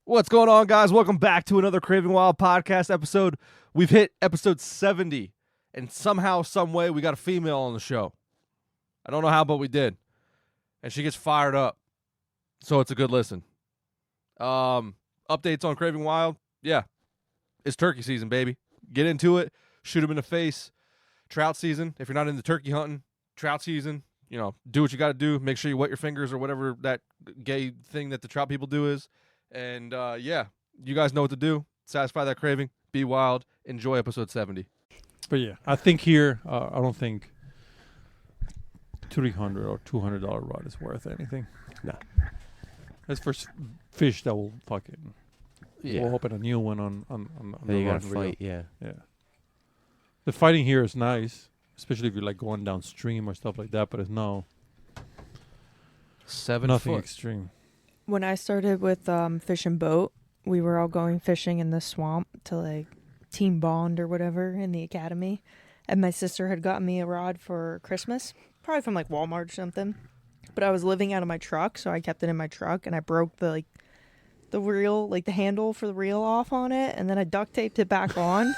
What's going on, guys? Welcome back to another Craving Wild podcast episode. We've hit episode 70, and somehow, some way, we got a female on the show. I don't know how, but we did. And she gets fired up, so it's a good listen. Updates on Craving Wild? Yeah, it's turkey season, baby. Get into it. Shoot them in the face. Trout season. If you're not into turkey hunting, trout season. You know, do what you got to do. Make sure you wet your fingers or whatever that gay thing that the trout people do is. And, yeah, you guys know what to do. Satisfy that craving. Be wild. Enjoy episode 70. But, yeah, I think here, I don't think $300 or $200 rod is worth anything. No. That's for fish that will fucking... Yeah. We'll open a new one on Then the you rod gotta reel. fight, yeah. Yeah. The fighting here is nice, especially if you're, like, going downstream or stuff like that, but it's nothing 7 foot. extreme. When I started with fish and boat, we were all going fishing in the swamp to like team bond or whatever in the academy. And my sister had gotten me a rod for Christmas, probably from like Walmart or something. But I was living out of my truck, so I kept it in my truck and I broke the reel, like the handle for the reel off on it, and then I duct taped it back on.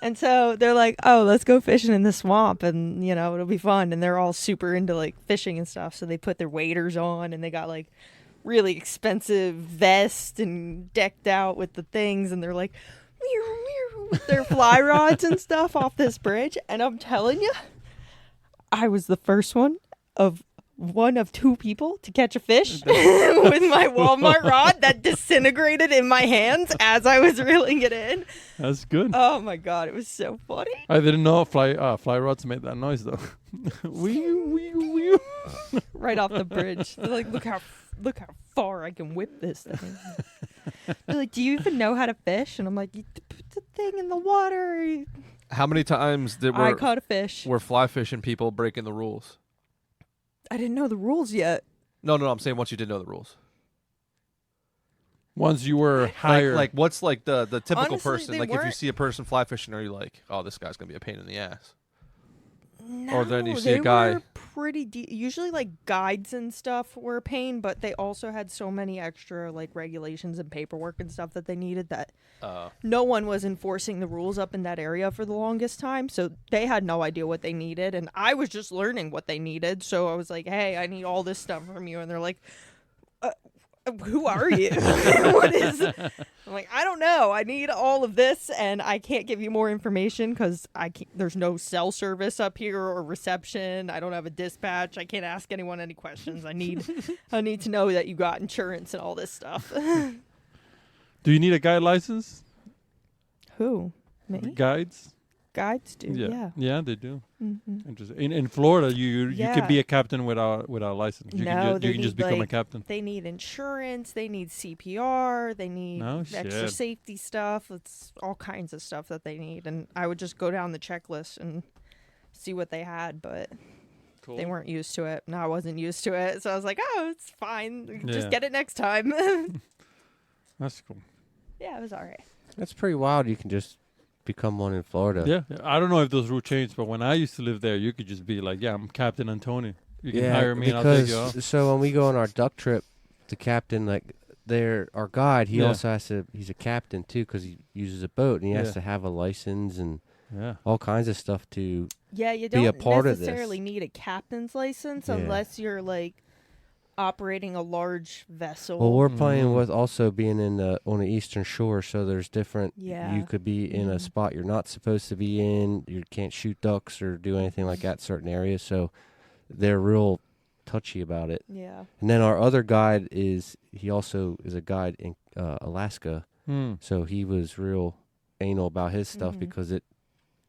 And so they're like, oh, let's go fishing in the swamp and, you know, it'll be fun. And they're all super into like fishing and stuff. So they put their waders on and they got like really expensive vest and decked out with the things, and they're like meow, meow, with their fly rods and stuff off this bridge. And I'm telling you, I was the first one of 2 people to catch a fish with my Walmart rod that disintegrated in my hands as I was reeling it in. That's good. Oh my god, it was so funny. I didn't know fly rods made that noise, though. Wee, wee, wee. Right off the bridge. They're like, look how far I can whip this thing. They're like, do you even know how to fish? And I'm like, you put the thing in the water. How many times I caught a fish. were fly fishing people breaking the rules? I didn't know the rules yet. No, I'm saying once you did know the rules. Once you were higher. Like what's like the typical Honestly, person? they Like if you weren't- see a person fly fishing, are you like, oh, this guy's going to be a pain in the ass? No, Or then you see a they guy- were pretty usually like guides and stuff were a pain, but they also had so many extra like regulations and paperwork and stuff that they needed that no one was enforcing the rules up in that area for the longest time. So they had no idea what they needed, and I was just learning what they needed. So I was like, hey, I need all this stuff from you. And they're like, who are you? What is it? I'm like, I don't know. I need all of this, and I can't give you more information because there's no cell service up here or reception. I don't have a dispatch. I can't ask anyone any questions. I need to know that you got insurance and all this stuff. Do you need a guide license? Who? Me? Guides? Guides do. Yeah. Yeah, they do. Mm-hmm. Interesting. In Florida, you can be Yeah. a captain without a license. You No, can just become a captain. They need insurance. They need CPR. They need No extra shit. safety stuff. It's all kinds of stuff that they need. And I would just go down the checklist and see what they had, but they weren't used to it. And I wasn't used to it. So I was like, oh, it's fine. Yeah. Just get it next time. That's cool. Yeah, it was all right. That's pretty wild. You can just become one in Florida. Yeah. I don't know if those rules changed, but when I used to live there, you could just be like, yeah, I'm Captain Antoni. You can hire me and I'll take you off. So when we go on our duck trip, the captain, like, our guide, he also has to, he's a captain too because he uses a boat and he has to have a license and all kinds of stuff to Yeah, you be a don't part of necessarily need a captain's license unless you're like operating a large vessel. Well, we're playing with also being on the eastern shore, so there's different. Yeah. You could be in a spot you're not supposed to be in. You can't shoot ducks or do anything like that in certain areas. So they're real touchy about it. Yeah. And then our other guide he also is a guide in Alaska. So he was real anal about his stuff because it,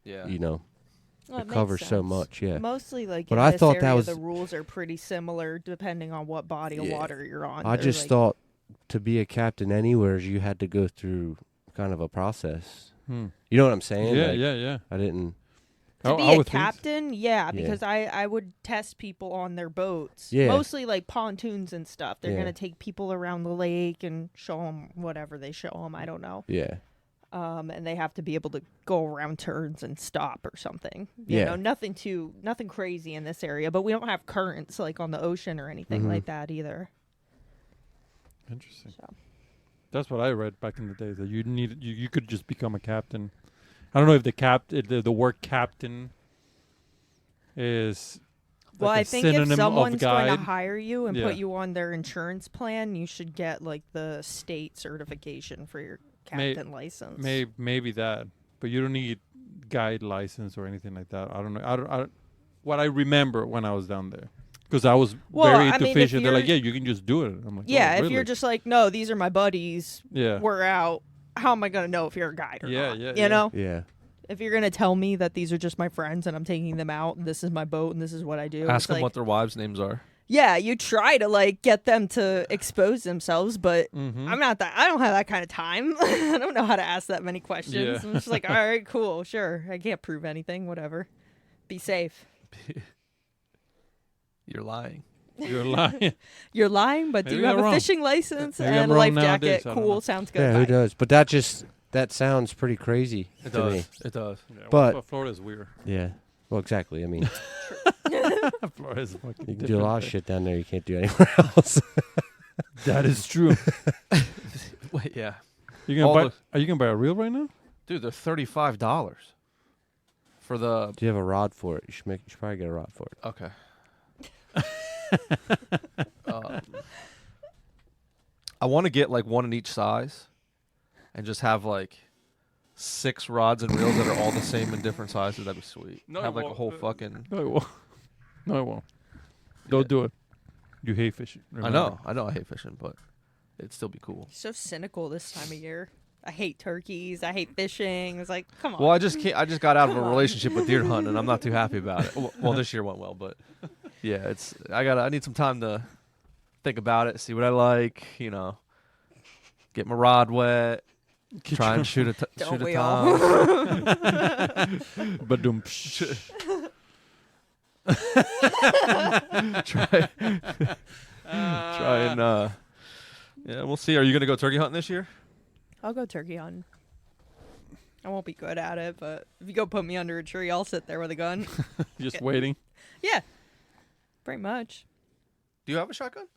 Well, it covers so much. Yeah. Mostly like But in I this thought area, that was- the rules are pretty similar depending on what body of water you're on. I They're just like, thought to be a captain anywhere, you had to go through kind of a process. You know what I'm saying? Yeah, Like, yeah. I didn't. to be I a would think captain, because I would test people on their boats. Yeah. Mostly like pontoons and stuff. They're Yeah. going to take people around the lake and show them whatever they show them. I don't know. Yeah. And they have to be able to go around turns and stop or something. You Yeah. know, nothing crazy in this area, but we don't have currents like on the ocean or anything like that either. Interesting. So. That's what I read back in the day, that you could just become a captain. I don't know if the word captain is Well, like I a think if synonym someone's of going guide. to hire you and Yeah. put you on their insurance plan, you should get like the state certification for your captain license. Maybe that, but you don't need guide license or anything like that. I don't know. I don't what I remember when I was down there, because I was very into fishing. They're like, yeah, you can just do it. I'm like, yeah, oh, if really? you're just like, no, these are my buddies. Yeah. We're out. How am I going to know if you're a guide or not? Yeah, You know? Yeah. If you're going to tell me that these are just my friends and I'm taking them out and this is my boat and this is what I do. Ask them like, what their wives' names are. Yeah, you try to like get them to expose themselves, but Mm-hmm. I don't have that kind of time. I don't know how to ask that many questions. Yeah. I'm just like, all right, cool, sure. I can't prove anything, whatever. Be safe. You're lying. You're lying. You're lying, but do Maybe you have I'm a wrong. fishing license Maybe I'm and a wrong life nowadays, jacket? I don't Cool, know. sounds good. Yeah, who Bye. does? But that sounds pretty crazy It to does. me. It does. Yeah, But- Florida's weird. Yeah. Well, exactly. I mean, Florida's fucking you can do a lot of different. shit down there you can't do anywhere else. That is true. Wait, yeah. Are you gonna buy a reel right now? Dude, they're $35 for the. Do you have a rod for it? You should probably get a rod for it. Okay. I want to get like one in each size, and just have like 6 rods and reels that are all the same in different sizes. That'd be sweet. No, have it like a won't. whole fucking. No, it won't. No, it won't. Don't do it. You hate fishing. I know. I hate fishing, but it'd still be cool. So cynical this time of year. I hate turkeys. I hate fishing. It's like, come on. Well, I just got out of a Come on. relationship with deer hunting, and I'm not too happy about it. Well, this year went well, but yeah, I need some time to think about it, see what I like, get my rod wet, try and shoot a Don't shoot we a all? tom. But try and yeah, we'll see. Are you gonna go turkey hunting this year? I'll go turkey hunting. I won't be good at it, but if you go put me under a tree, I'll sit there with a gun. just waiting. Yeah, pretty much. Do you have a shotgun?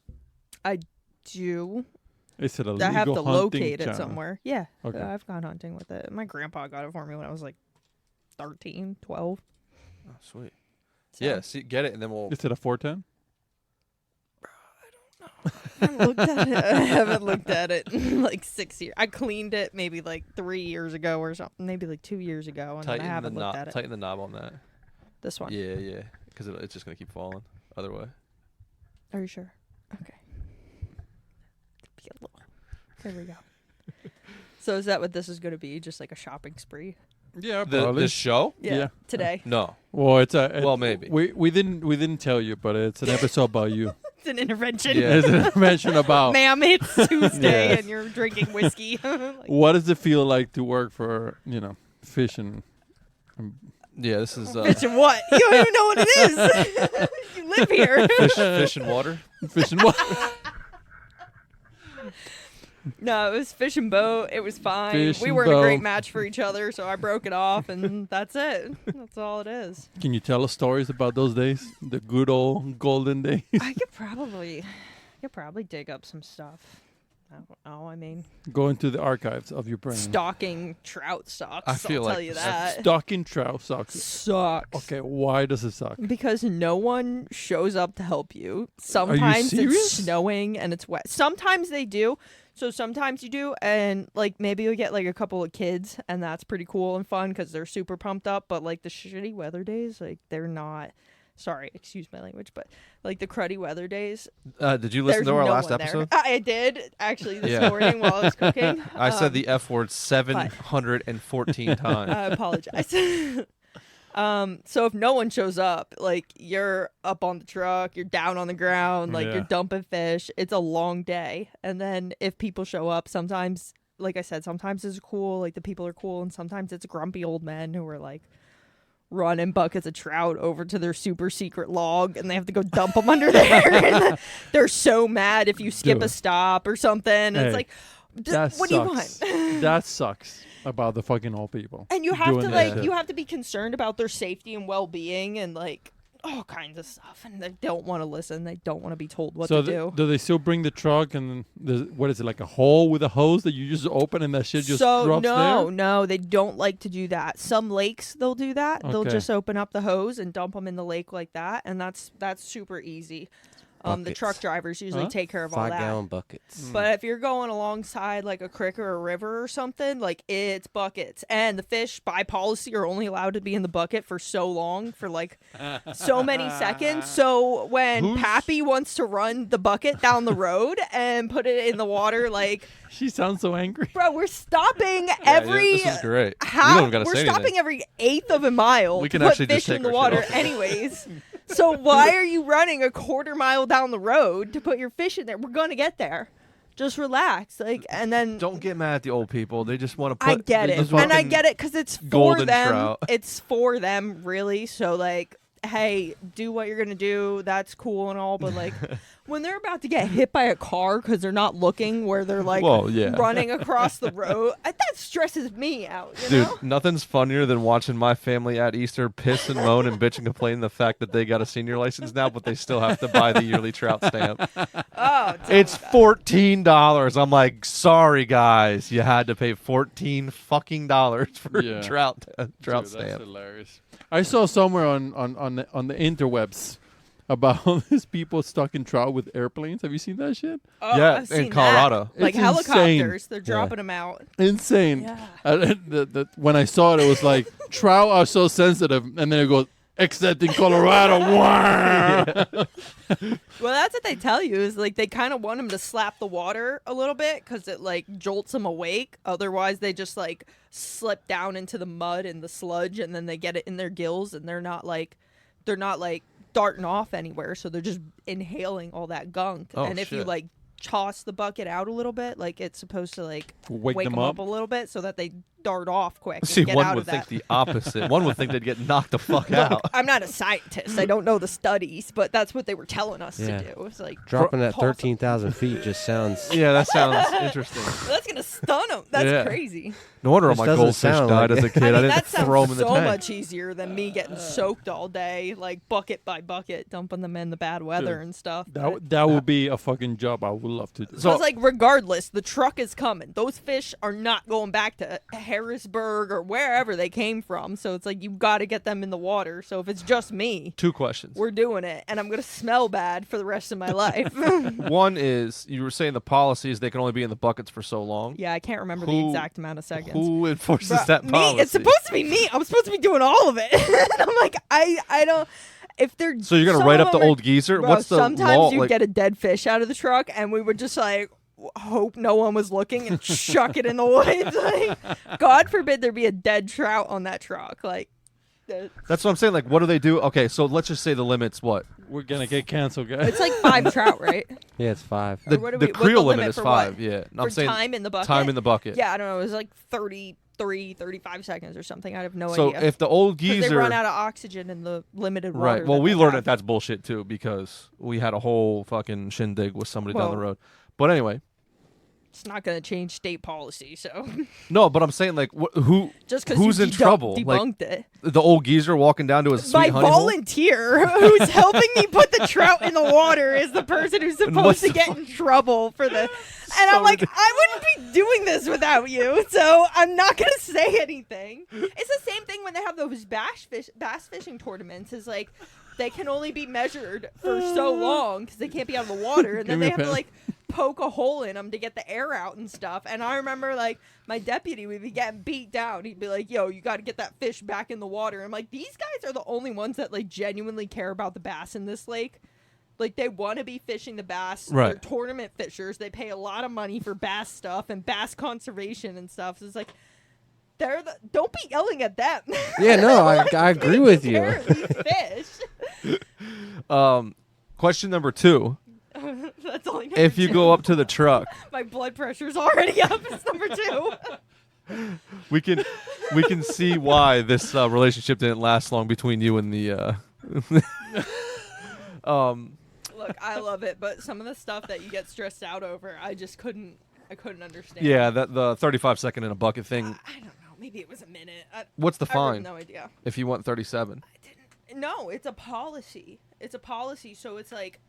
I do. Is it a I legal have to hunting locate it channel? somewhere. Yeah, Okay. I've gone hunting with it. My grandpa got it for me when I was like 13, 12. Oh, sweet. So. Yeah, see, get it, and then we'll. Is it a 410? I haven't looked at it in like 6 years. I cleaned it maybe like 3 years ago or something. Maybe like 2 years ago, and then I haven't looked at it. Tighten the knob on that. This one. Yeah, because it's just gonna keep falling. Other way. Are you sure? Okay. Be a little. There we go. So is that what this is going to be? Just like a shopping spree? Yeah, This show? Yeah. Today. No. Well, Well, maybe. We didn't tell you, but it's an episode about you. It's an intervention. Yeah. It's an intervention about Ma'am, it's Tuesday Yes. and you're drinking whiskey. Like, what does it feel like to work for fishing. Yeah, this is bitch, what? You don't even know what it is. You live here. fish and water. Fishing what? No, it was fish and boat. It was fine. Fish We and weren't a great boat. match for each other, so I broke it off, and that's it. That's all it is. Can you tell us stories about those days? The good old golden days? I could probably dig up some stuff. I don't know. I mean, Go into the archives of your brain. stocking trout socks. I feel I'll like tell you that. Stocking trout socks. Sucks. Okay, why does it suck? Because no one shows up to help you. Sometimes serious? it's snowing and it's wet. Sometimes they do. So sometimes you do, and like maybe you'll get like a couple of kids, and that's pretty cool and fun because they're super pumped up. But like the shitty weather days, like they're not. Sorry, excuse my language, but like the cruddy weather days. Did you listen there's to our no last one there. episode? I did actually this Yeah. morning while I was cooking. I said the F word 714 times. I apologize. So if no one shows up, like you're up on the truck, you're down on the ground, like Yeah. you're dumping fish. It's a long day. And then if people show up, sometimes, like I said, sometimes it's cool, like the people are cool, and sometimes it's grumpy old men who are like running buckets of trout over to their super secret log, and they have to go dump them under there. And they're so mad if you skip Dude. a stop or something. And Hey, it's like, That what sucks. do you want? That sucks about the fucking old people. And you have doing to that like shit. you have to be concerned about their safety and well-being, and like all kinds of stuff, and they don't want to listen. They don't want to be told what so to do. Do they still bring the truck and what is it, like a hole with a hose that you just open and that shit just drops there? No, they don't like to do that. Some lakes they'll do that. They'll just open up the hose and dump them in the lake like that, and that's super easy. The truck drivers usually take care of all that. 5-gallon buckets. But if you're going alongside like a creek or a river or something, like it's buckets. And the fish by policy are only allowed to be in the bucket for so long, for like so many seconds. So when Pappy wants to run the bucket down the road and put it in the water, like she sounds so angry. Bro, we're stopping every this is great. We're stopping every eighth of a mile we to can put actually fish just in the water anyways. So why are you running a quarter mile down the road to put your fish in there? We're gonna get there. Just relax, like, and then don't get mad at the old people. They just want to put. I get it, and I get it because it's for them. Trout. It's for them, really. So like, hey, do what you're gonna do. That's cool and all, but like, when they're about to get hit by a car because they're not looking where they're like running across the road, that stresses me out. You know? Nothing's funnier than watching my family at Easter piss and moan and bitch and complain the fact that they got a senior license now, but they still have to buy the yearly trout stamp. It's $14. I'm like, sorry guys, you had to pay $14 fucking for a trout stamp. That's hilarious. I saw somewhere on the interwebs about these people stuck in trout with airplanes. Have you seen that shit? Oh, yeah, I've seen in Colorado. That. Like it's helicopters, insane. They're dropping them out. Insane. Yeah. When I saw it, it was like, trout are so sensitive. And then it goes, except in Colorado. Well, that's what they tell you is like they kind of want them to slap the water a little bit because it like jolts them awake. Otherwise, they just like slip down into the mud and the sludge, and then they get it in their gills, and they're not like darting off anywhere. So they're just inhaling all that gunk. And if you like toss the bucket out a little bit, like it's supposed to like wake them up a little bit so that they dart off quick. See, and get one out would of that. think the opposite. One would think they'd get knocked the fuck out. I'm not a scientist. I don't know the studies, but that's what they were telling us to do. It's like dropping at 13,000 feet just sounds. Yeah, that sounds interesting. That's gonna stun them. That's crazy. No wonder all my goldfish died as a kid. I didn't that throw them in the sounds tank. so much easier than me getting soaked all day, like bucket by bucket, dumping them in the bad weather and stuff. That would be a fucking job I would love to do. So it's like, regardless, the truck is coming. Those fish are not going back to Harrisburg or wherever they came from. So it's like, you've got to get them in the water. So if it's just me, 2 questions. We're doing it, and I'm going to smell bad for the rest of my life. One is, you were saying the policy is they can only be in the buckets for so long. Yeah, I can't remember the exact amount of seconds. Who enforces that policy? Me. It's supposed to be me. I'm supposed to be doing all of it. And I'm like, I don't. If they're so you're gonna write up the old geezer. Bro, What's the sometimes law? you get a dead fish out of the truck, and we would just like hope no one was looking and chuck it in the woods. Like, God forbid there be a dead trout on that truck. Like, that's what I'm saying. Like, what do they do? Okay, so let's just say the limit's what? We're gonna get canceled, guys. It's like 5 trout, right? Yeah, it's 5. The creel limit is 5. Yeah, I'm saying time in the bucket. Time in the bucket. Yeah, I don't know. It was like 35 seconds or something. I have no idea. So if the old geezer, they run out of oxygen in the limited water. Right. Well, we learned that that's bullshit too because we had a whole fucking shindig with somebody down the road. But anyway. It's not going to change state policy, so. No, but I'm saying, like, who's in trouble? Debunked it. The old geezer walking down to his sweet honey My volunteer who's helping me put the trout in the water is the person who's supposed to get in trouble for the. And I'm like, I wouldn't be doing this without you, so I'm not going to say anything. It's the same thing when they have those bass fishing tournaments. Is like, they can only be measured for so long because they can't be out of the water, and then they have to like poke a hole in them to get the air out and stuff. And I remember like my deputy would be getting beat down. He'd be like, yo, you got to get that fish back in the water. I'm like, these guys are the only ones that like genuinely care about the bass in this lake. Like, they want to be fishing the bass. Right. They're tournament fishers. They pay a lot of money for bass stuff and bass conservation and stuff. So it's like, don't be yelling at them. Yeah, no, I agree with you. These fish. Question number 2. That's all I know. If you go up to the truck, my blood pressure's already up. It's number 2. we can see why this relationship didn't last long between you and the. Look, I love it, but some of the stuff that you get stressed out over, I just couldn't understand. Yeah, the 35-second in a bucket thing. I don't know. Maybe it was a minute. What's the fine? I have no idea. If you want 37. No, it's a policy. It's a policy, so it's like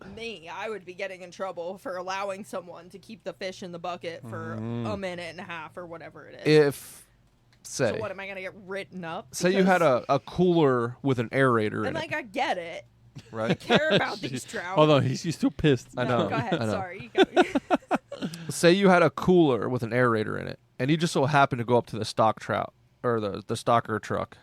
I would be getting in trouble for allowing someone to keep the fish in the bucket for a minute and a half or whatever it is. So what, am I going to get written up? Say you had a cooler with an aerator in it. And I get it. Right? I care about these trout. Although he's still pissed. I know. Go ahead. I know. Sorry. You got me. Say you had a cooler with an aerator in it, and you just so happen to go up to the stock trout or the stocker truck,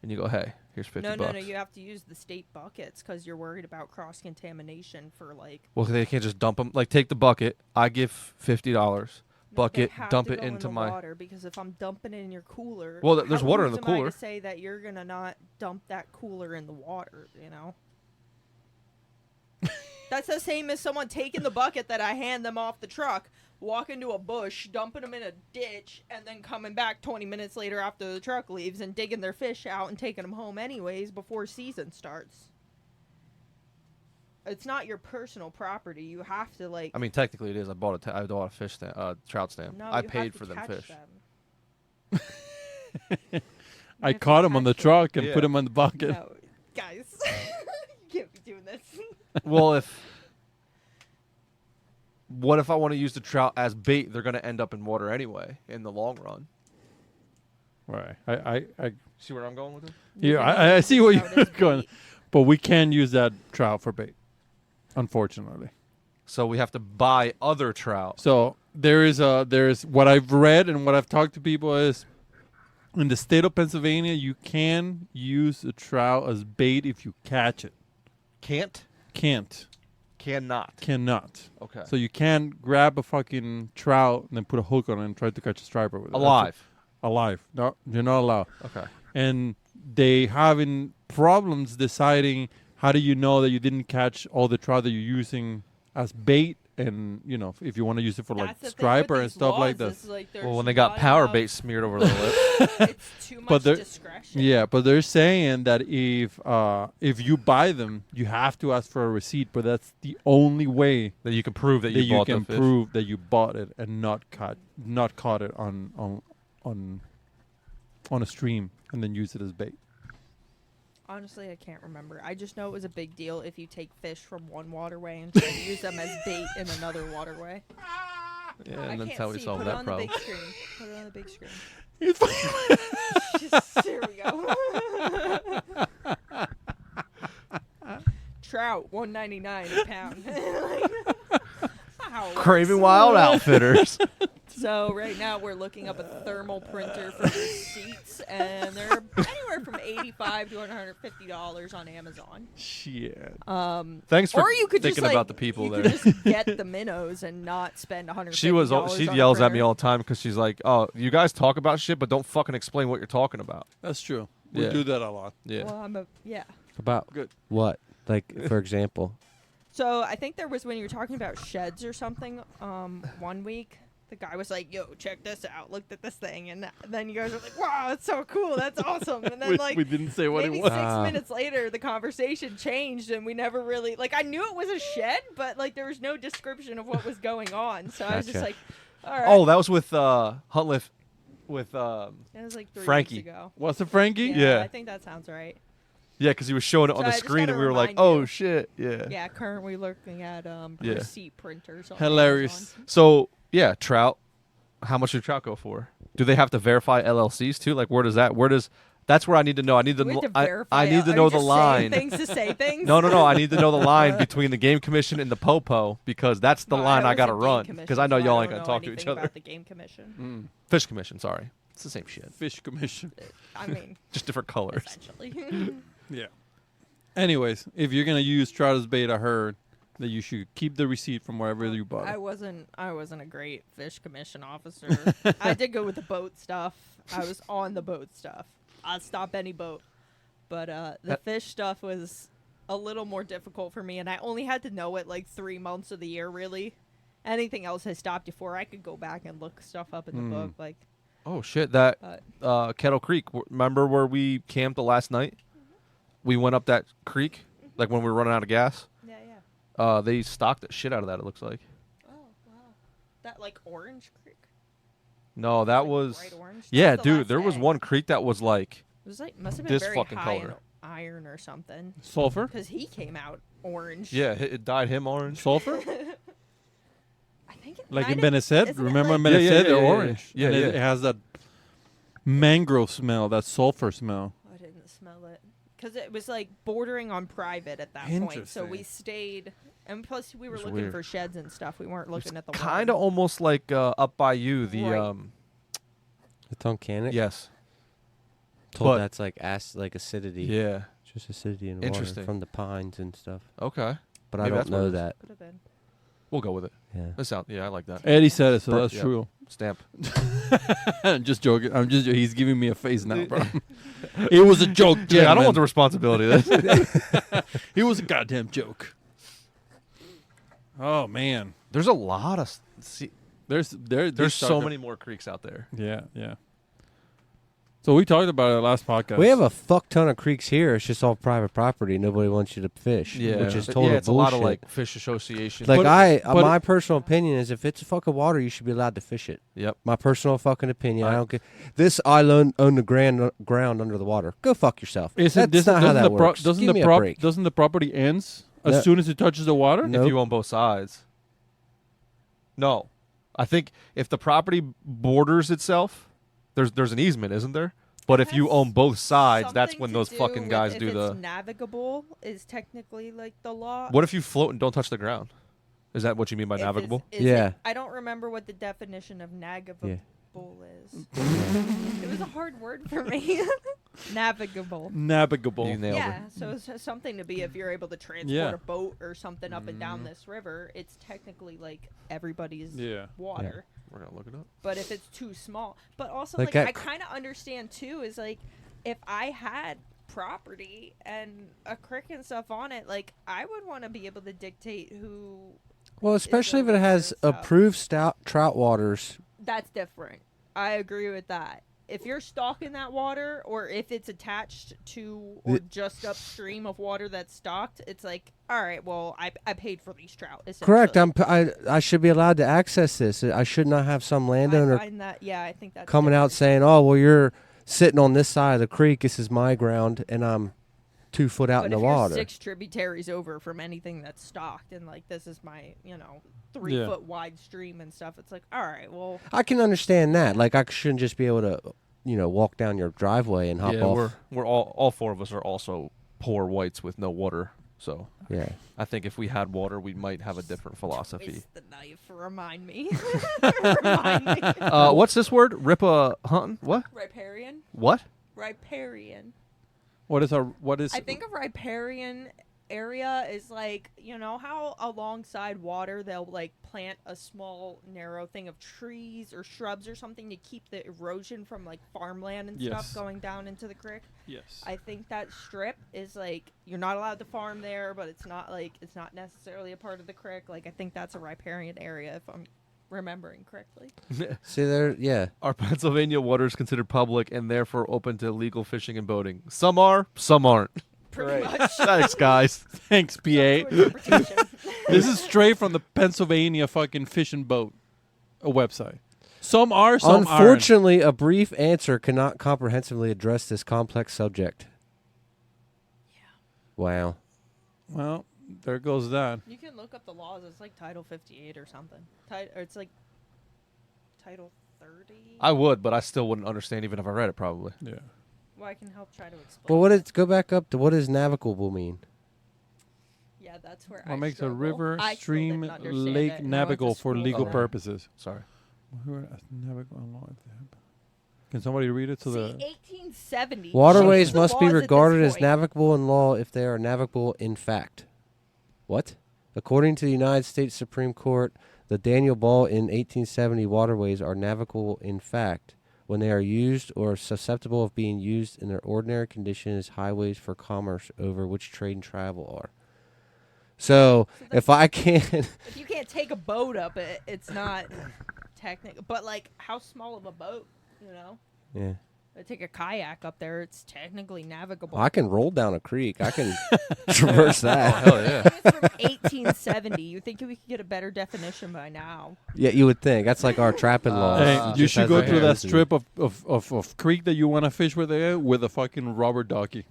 and you go, "Hey, here's $50." No. You have to use the state buckets because you're worried about cross contamination for like. Well, they can't just dump them. Like, take the bucket. I give $50. Bucket, They have dump to it go into in the my water, because if I'm dumping it in your cooler, Well, there's water in the who's am I cooler. to say that you're gonna not dump that cooler in the water, you know? That's the same as someone taking the bucket that I hand them off the truck, walking to a bush, dumping them in a ditch, and then coming back 20 minutes later after the truck leaves and digging their fish out and taking them home anyways before season starts. It's not your personal property. You have to, like... I mean, technically it is. I bought a fish stand, trout stand. No, I you paid have to for them catch fish. them. I caught him on the truck and put him in the bucket. No, guys. You can't be doing this. Well, what if I want to use the trout as bait? They're going to end up in water anyway in the long run. Right. I See where I'm going with it? yeah, I see what you're going. But we can use that trout for bait, unfortunately. So we have to buy other trout. So there's what I've read and what I've talked to people is, in the state of Pennsylvania, you can use a trout as bait if you catch it. Can't? Cannot. Okay. So you can't grab a fucking trout and then put a hook on it and try to catch a striper with it. Alive. No, you're not allowed. Okay. And they having problems deciding how do you know that you didn't catch all the trout that you're using as bait, and you know if you want to use it for like striper and stuff like that. Like, well, when they got power bait smeared over the lip. It's too much discretion. Yeah, but they're saying that if you buy them, you have to ask for a receipt, but that's the only way that you can prove that you bought the fish. Prove that you bought it and not caught it on a stream and then use it as bait. Honestly, I can't remember. I just know it was a big deal if you take fish from one waterway and try to use them as bait in another waterway. Yeah, and that's how we solve that problem. Put it on the big screen. Here we go. Trout, $1.99 a pound. Craving Wild Outfitters. So right now we're looking up a thermal printer for receipts, and they're anywhere from $85 to $150 on Amazon. Shit. Thanks for or you could thinking just, about the people you there. Could just get the minnows and not spend $150. She yells at me all the time because she's like, "Oh, you guys talk about shit, but don't fucking explain what you're talking about." That's true. We do that a lot. Yeah. Well, About good. What? Like, for example. So I think there was when you were talking about sheds or something. 1 week. The guy was like, "Yo, check this out. Looked at this thing," and then you guys were like, "Wow, that's so cool. That's awesome." And then we didn't say what it was. 6 minutes later, the conversation changed, and we never really I knew it was a shed, but there was no description of what was going on. So I was just like, "All right." Oh, that was with Huntliff, with it was like 3 Frankie. weeks ago. Was it Frankie? Yeah. I think that sounds right. Yeah, because he was showing it on the screen, and we were like, "Oh shit, yeah." Yeah, currently looking at Yeah. receipt printers. On Hilarious. Amazon. So yeah, trout. How much do trout go for? Do they have to verify LLCs too? Like, where does that? That's where I need to know. I need to. I need to know the line. Things to say things. No. I need to know the line between the game commission and the popo, because that's the line I gotta run. Because I know y'all ain't gonna talk to each other. About the game commission. Fish commission. Sorry, it's the same shit. Fish commission. I mean, just different colors. Essentially. Yeah. Anyways, if you're gonna use trout as bait, I heard that you should keep the receipt from wherever you bought it. I wasn't a great fish commission officer. I did go with the boat stuff. I was on the boat stuff. I'd stop any boat. But the fish stuff was a little more difficult for me, and I only had to know it 3 months of the year, really. Anything else I stopped you for, I could go back and look stuff up in the book. Oh, shit. That Kettle Creek. Remember where we camped the last night? We went up that creek, when we were running out of gas. They stocked the shit out of that, it looks like. Oh, wow. That, Orange Creek? No, that was... Bright orange? Yeah, dude, there was one creek that was It was must have been this very fucking high color. iron or something. Sulfur? Because he came out orange. Yeah, it dyed him orange. Sulfur? I think it Like in might have- Benicet? isn't it Remember in like- Benicet? Yeah, yeah, They're yeah, yeah, orange. yeah. And Yeah, it has that mangrove smell, that sulfur smell. I didn't smell it. Because it was like bordering on private at that point. So we Interesting. stayed. And plus, we were It's looking weird. for sheds and stuff. We weren't looking at the Kind of water. almost like up by you, the Right. The Tunkhannock? yes. Told but- that's like like acidity. Yeah. Just acidity in water Interesting. from the pines and stuff. Okay. But Maybe I that's don't what know it is. that. Could have been. We'll go with it. Yeah. That sound. Yeah, I like that. Eddie said it, so that's Yep. true. Stamp. I'm just joking. He's giving me a face now, bro. It was a joke, Yeah, I don't gentlemen. want the responsibility of this. It was a goddamn joke. Oh man, There's a lot of. there's There's so many more creeks out there. Yeah, yeah. So we talked about it last podcast. We have a fuck ton of creeks here. It's just all private property. Nobody wants you to fish. Which is total yeah, it's bullshit. a lot of like fish associations. Like But- my personal opinion is, if it's fucking water, you should be allowed to fish it. Yep. My personal fucking opinion. I don't get this. I own the ground under the water. Go fuck yourself. Isn't That's not how that works. Doesn't Give the me a break. doesn't the property ends as No. soon as it touches the water? No. If you own both sides. No, I think if the property borders itself, there's an easement, isn't there? But if you Has own both sides, that's something when to those do fucking with guys if do it's the. navigable is technically like the law. What if you float and don't touch the ground? Is that what you mean by If navigable? is Yeah. it- I don't remember what the definition of navigable Yeah. is. It was a hard word for me. Navigable. Navigable. You nailed Yeah, it. so it's something to be if you're able to transport Yeah. a boat or something up and Mm. down this river, it's technically like everybody's Yeah. water. We're gonna look it up. But if it's too small, but also Like like that I kind of understand too is like if I had property and a creek and stuff on it, like I would want to be able to dictate who. Well, especially if it over has and stuff. approved trout waters. That's different. I agree with that. If you're stocking that water, or if it's attached to or just upstream of water that's stocked, it's like, all right, well, I paid for these trout. Correct. essentially. I should be allowed to access this. I should not have some I landowner find that, yeah, I think that's coming out different. saying, "Oh, well, you're sitting on this side of the creek. This is my ground, and I'm 2 foot out But in the if water." you're 6 tributaries over from anything that's stocked, and like this is my 3 Yeah. foot wide stream and stuff, it's like, all right, well, I can understand that. Like, I shouldn't just be able to, walk down your driveway and hop Yeah, off. we're all four of us are also poor whites with no water. So Yeah. I think if we had water, we might have a different philosophy. twist the knife. Remind me. Remind me. What's this word? Ripa hunting? What? Riparian. What? Riparian. What is I think a riparian area is like, how alongside water they'll like plant a small narrow thing of trees or shrubs or something to keep the erosion from like farmland and Yes. stuff going down into the creek. Yes. I think that strip is like you're not allowed to farm there, but it's not necessarily a part of the creek. Like I think that's a riparian area if I'm remembering correctly. See, yeah. Are Pennsylvania waters considered public and therefore open to legal fishing and boating? Some are, some aren't. Pretty much. Thanks, guys. Thanks, PA. Interpretation. This is straight from the Pennsylvania fucking fish and boat website. Some are, some aren't. Unfortunately, a brief answer cannot comprehensively address this complex subject. Yeah. Wow. Well, there goes that. You can look up the laws. It's like Title 58 or something. Or it's like Title 30. I would, but I still wouldn't understand even if I read it, probably. Yeah. Well, I can help try to explain. Well, go back up to what does navigable mean? Yeah, that's where What I makes a struggle. river, I still stream, didn't understand lake it, and I went to navigable for school legal for it. purposes? Sorry. Can somebody read it to See, the 1870. Waterways changed the must be laws at this regarded as point. navigable in law if they are navigable in fact. What? According to the United States Supreme Court, the Daniel Ball in 1870 waterways are navigable in fact when they are used or susceptible of being used in their ordinary condition as highways for commerce over which trade and travel are. So if I can't... If you can't take a boat up it, it's not technical. But like, how small of a boat? Yeah. I take a kayak up there. It's technically navigable. I can roll down a creek. I can traverse that. Hell yeah. It's from 1870. You think we could get a better definition by now? Yeah, you would think. That's like our trapping laws. Hey, It you just should has go a through that hair. strip of creek that you want to fish with a fucking rubber ducky.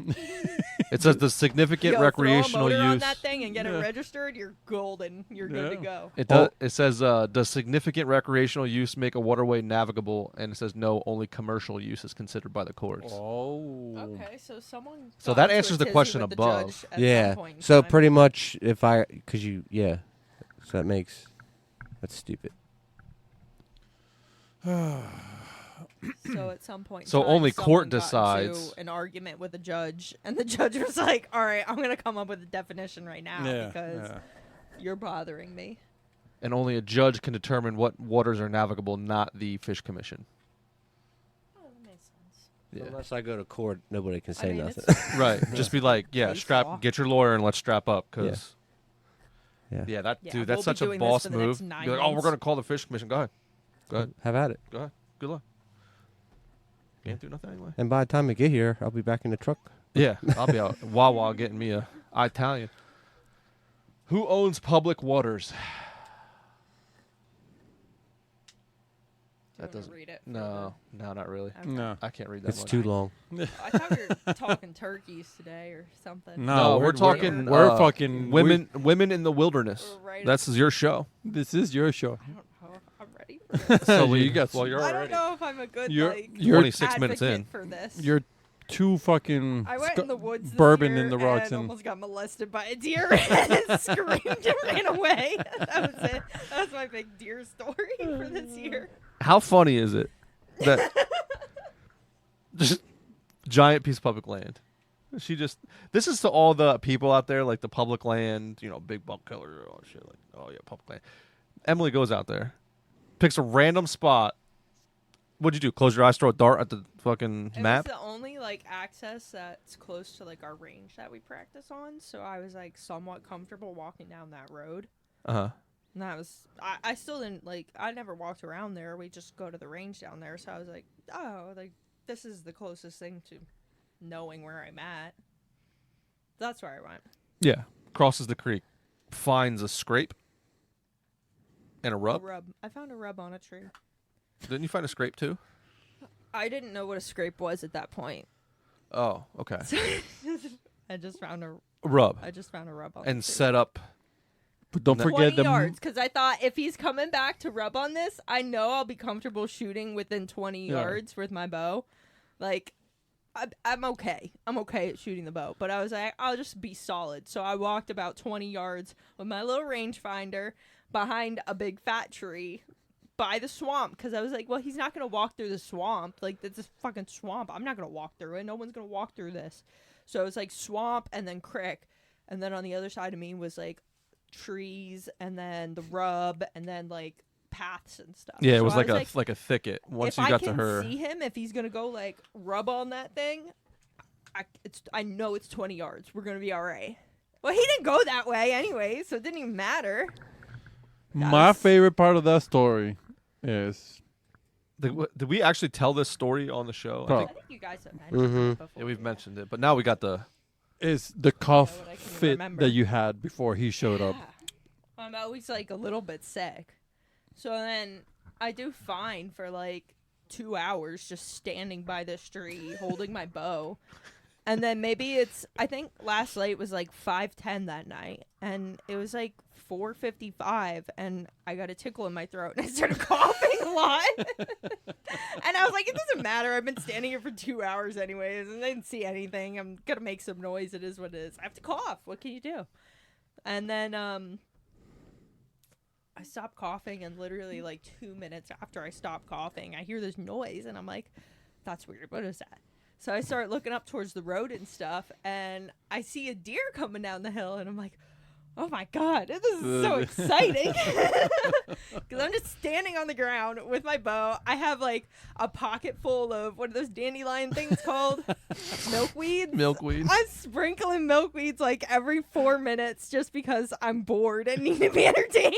It says the significant Yo, recreational throw a motor on use. that thing and get it registered, you're golden. You're good to go. It says does significant recreational use make a waterway navigable? And it says no, only commercial use is considered by the courts. Oh. Okay, so someone. So got that into a answers the tizzy question with the above. judge at Yeah. some point in So time. pretty much, so that's stupid. So at some point, in So time, only court someone got decides. into an argument with a judge, and the judge was like, "All right, I'm gonna come up with a definition right now because you're bothering me." And only a judge can determine what waters are navigable, not the Fish Commission. Oh, that makes sense. Yeah. Unless I go to court, nobody can say mean, nothing. Right. Just be like, yeah, Case law. get your lawyer and let's strap up, because Yeah. yeah, that Yeah, dude, we'll that's be such a doing this boss for the move. next 9 Be like, oh, we're months. gonna call the Fish Commission. Go ahead. Have at it. Good luck. Can't do nothing anyway. And by the time I get here, I'll be back in the truck. Yeah, I'll be out Wawa getting me a Italian. Who owns public waters? Do you That wanna doesn't. read it. No, not really. Okay. No. I can't read that It's much. too long. I thought we were talking turkeys today or something. No, we're talking, We're fucking Women in the wilderness. We're right That's your show. This is your show. I don't know. I'm ready. For this. So you got. well, you're I already. don't know if I'm a good You're- you're 26 minutes in. for this. You're too fucking. I went in the woods this bourbon year in the rocks and and- almost got molested by a deer and screamed and ran away. That was it. That was my big deer story for this year. How funny is it that just giant piece of public land? This is to all the people out there, like the public land, big buck killer, all that shit. Like, oh yeah, public land. Emily goes out there, picks a random spot. What'd you do? Close your eyes, throw a dart at the fucking It map? was the only access that's close to our range that we practice on, so I was somewhat comfortable walking down that road. Uh-huh. And that was I still didn't I never walked around there. We just go to the range down there, so I was like, oh, this is the closest thing to knowing where I'm at. That's where I went. Yeah. Crosses the creek, finds a scrape and a rub. A rub. I found a rub on a tree. Didn't you find a scrape too? I didn't know what a scrape was at that point. Oh, okay. I just found a Rub. rub on And the tree. set up. But don't 20 forget the. yards, because I thought if he's coming back to rub on this, I know I'll be comfortable shooting within 20 yards with my bow. I'm okay. I'm okay at shooting the bow. But I was like, I'll just be solid. So I walked about 20 yards with my little rangefinder behind a big fat tree by the swamp, because I was like, well, he's not going to walk through the swamp. It's a fucking swamp. I'm not going to walk through it. No one's going to walk through this. So it was swamp and then creek. And then on the other side of me was trees and then the rub and then paths and stuff. Yeah, it So was I like a thicket. Once if you got I to can her. see him, if he's gonna go rub on that thing, I know it's 20 yards. We're gonna be all right. Well, he didn't go that way anyway, so it didn't even matter. My favorite part of that story is. Did we actually tell this story on the show? Bro. I I think, think you guys have mentioned it before. yeah, we've mentioned it, but now we got the. Is the cough what I can fit remember. that you had before he showed up? Yeah. I'm always a little bit sick. So then I do fine for 2 hours just standing by this tree holding my bow. And then maybe I think last night was 5:10 that night. And it was 4:55 and I got a tickle in my throat and I started coughing a lot. And I was like, it doesn't matter. I've been standing here for 2 hours anyways and I didn't see anything. I'm going to make some noise. It is what it is. I have to cough. What can you do? And then I stopped coughing and literally 2 minutes after I stopped coughing, I hear this noise and I'm like, that's weird. What is that? So I start looking up towards the road and stuff and I see a deer coming down the hill and I'm like, oh my God, this is so exciting. Because I'm just standing on the ground with my bow. I have a pocket full of, what are those dandelion things called? Milkweeds? Milkweed. I'm sprinkling milkweeds every 4 minutes just because I'm bored and need to be entertained.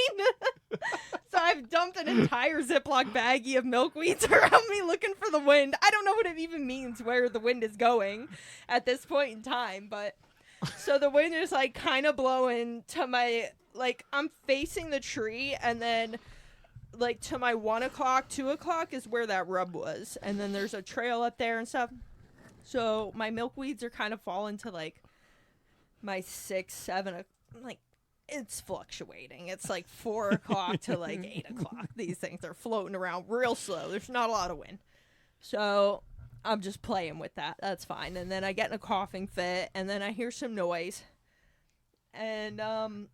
So I've dumped an entire Ziploc baggie of milkweeds around me looking for the wind. I don't know what it even means where the wind is going at this point in time, but so the wind is kind of blowing to my, I'm facing the tree and then to my 1 o'clock, 2 o'clock is where that rub was. And then there's a trail up there and stuff. So my milkweeds are kind of falling to my 6, 7, like, it's fluctuating. It's like 4 o'clock to like 8 o'clock. These things are floating around real slow. There's not a lot of wind. So I'm just playing with that. That's fine. And then I get in a coughing fit, and then I hear some noise. And I'm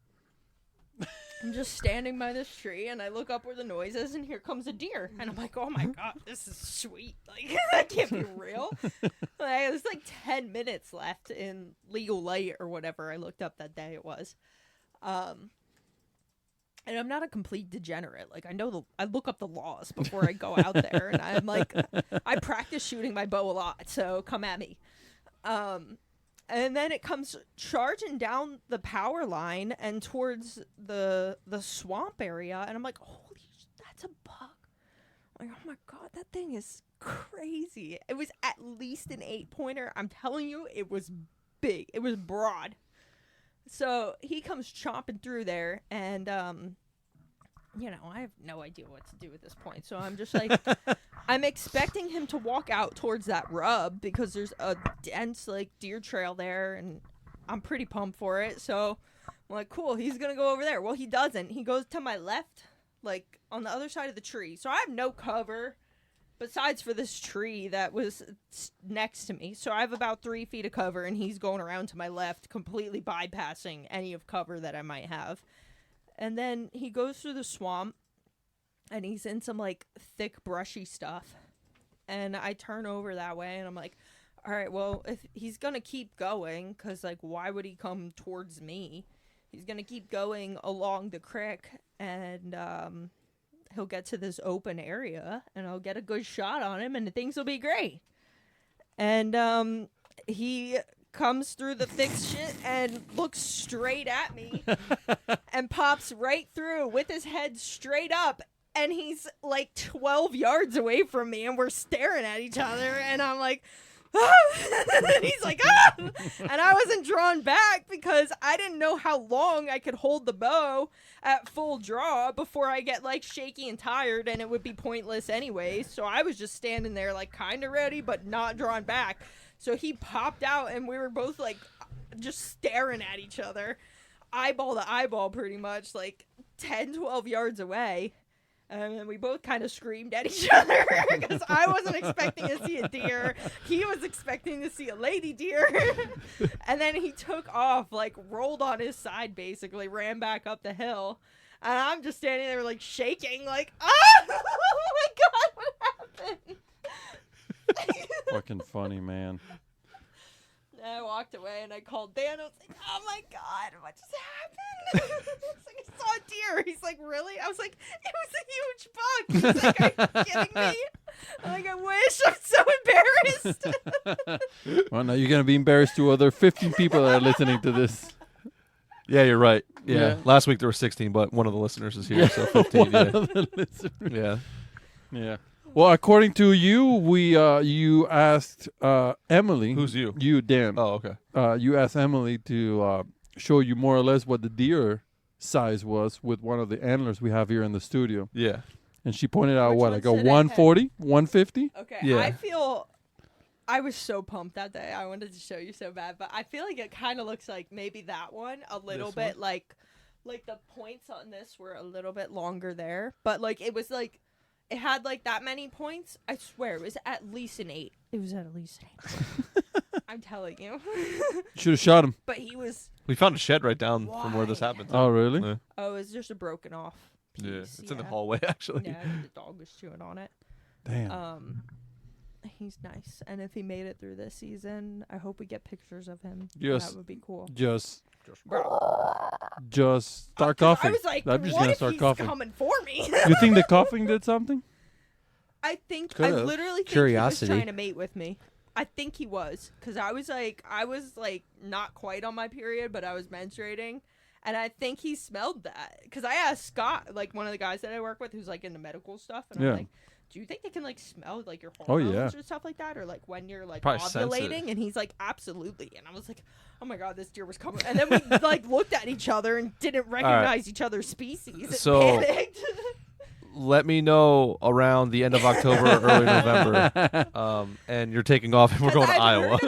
just standing by this tree, and I look up where the noise is, and here comes a deer. And I'm like, oh my God, this is sweet. Like, that can't be real. Like, there's like 10 minutes left in legal light or whatever I looked up that day it was. And I'm not a complete degenerate. Like, I look up the laws before I go out there, and I'm like, I practice shooting my bow a lot, so come at me. And then it comes charging down the power line and towards the swamp area, and I'm like, holy that's a buck. I'm like, oh my God, that thing is crazy. It was at least an 8-pointer. I'm telling you, it was big. It was broad. So he comes chomping through there, and, you know, I have no idea what to do at this point. So I'm just like, I'm expecting him to walk out towards that rub because there's a dense, like, deer trail there, and I'm pretty pumped for it. So I'm like, cool, he's going to go over there. Well, he doesn't. He goes to my left, like, on the other side of the tree. So I have no cover besides for this tree that was next to me. So I have about 3 feet of cover, and he's going around to my left, completely bypassing any of cover that I might have. And then he goes through the swamp, and he's in some, like, thick, brushy stuff. And I turn over that way, and I'm like, all right, well, if he's going to keep going, because, like, why would he come towards me? He's going to keep going along the creek, and he'll get to this open area, and I'll get a good shot on him, and things will be great. And he comes through the thick shit and looks straight at me and pops right through with his head straight up, and he's like 12 yards away from me, and we're staring at each other, and I'm like, and he's like, ah! And I wasn't drawn back because I didn't know how long I could hold the bow at full draw before I get like shaky and tired, and it would be pointless anyway. So I was just standing there like kind of ready but not drawn back. So he popped out, and we were both like just staring at each other, eyeball to eyeball, pretty much like 10, 12 yards away. And then we both kind of screamed at each other because I wasn't expecting to see a deer. He was expecting to see a lady deer. And then he took off, like rolled on his side, basically, ran back up the hill. And I'm just standing there like shaking, like, oh my God, what happened? Fucking funny, man. And I walked away, and I called Dan. I was like, oh my God, what just happened? I was like, I saw a deer. He's like, really? I was like, it was a huge buck. He's like, are you kidding me? I'm like, I wish. I'm so embarrassed. Well, now you're going to be embarrassed to other 15 people that are listening to this. Yeah, you're right. Yeah. Yeah. Last week there were 16, but one of the listeners is here, so 15. One of the listeners. Yeah. Yeah. Well, according to you, you asked Emily. Who's you? You, Dan. Oh, okay. You asked Emily to show you more or less what the deer size was with one of the antlers we have here in the studio. Yeah. And she pointed out, Which what, one like a should I 140, 150? Okay, Yeah. I was so pumped that day. I wanted to show you so bad, but I feel like it kind of looks like maybe that one a little This bit like the points on this were a little bit longer there, but like it was like it had like that many points. I swear it was at least an 8. It was at least an 8. I'm telling you. Should have shot him. But he was. We found a shed right down from where this Why? happened. Oh, really? Yeah. Oh, it's just a broken off piece. Yeah. It's in the hallway, actually. Yeah, the dog was chewing on it. Damn. He's nice, and if he made it through this season, I hope we get pictures of him. Yes. That would be cool. Just Bro. start coughing. I was like, I'm just what gonna if start he's coughing. coming for me? You think the coughing did something? I Could've. literally think Curiosity. he was trying to mate with me. I think he was, because I was like not quite on my period, but I was menstruating, and I think he smelled that. Because I asked Scott, like one of the guys that I work with, who's like into medical stuff, and Yeah. I'm like, do you think they can like smell like your Oh, hormones yeah. or stuff like that, or like when you're like Probably sense it. ovulating? And he's like, absolutely. And I was like, oh my God, this deer was coming. And then we like looked at each other and didn't recognize each other's species. And So- panicked. let me know around the end of October or early November, and you're taking off, and we're going to Iowa.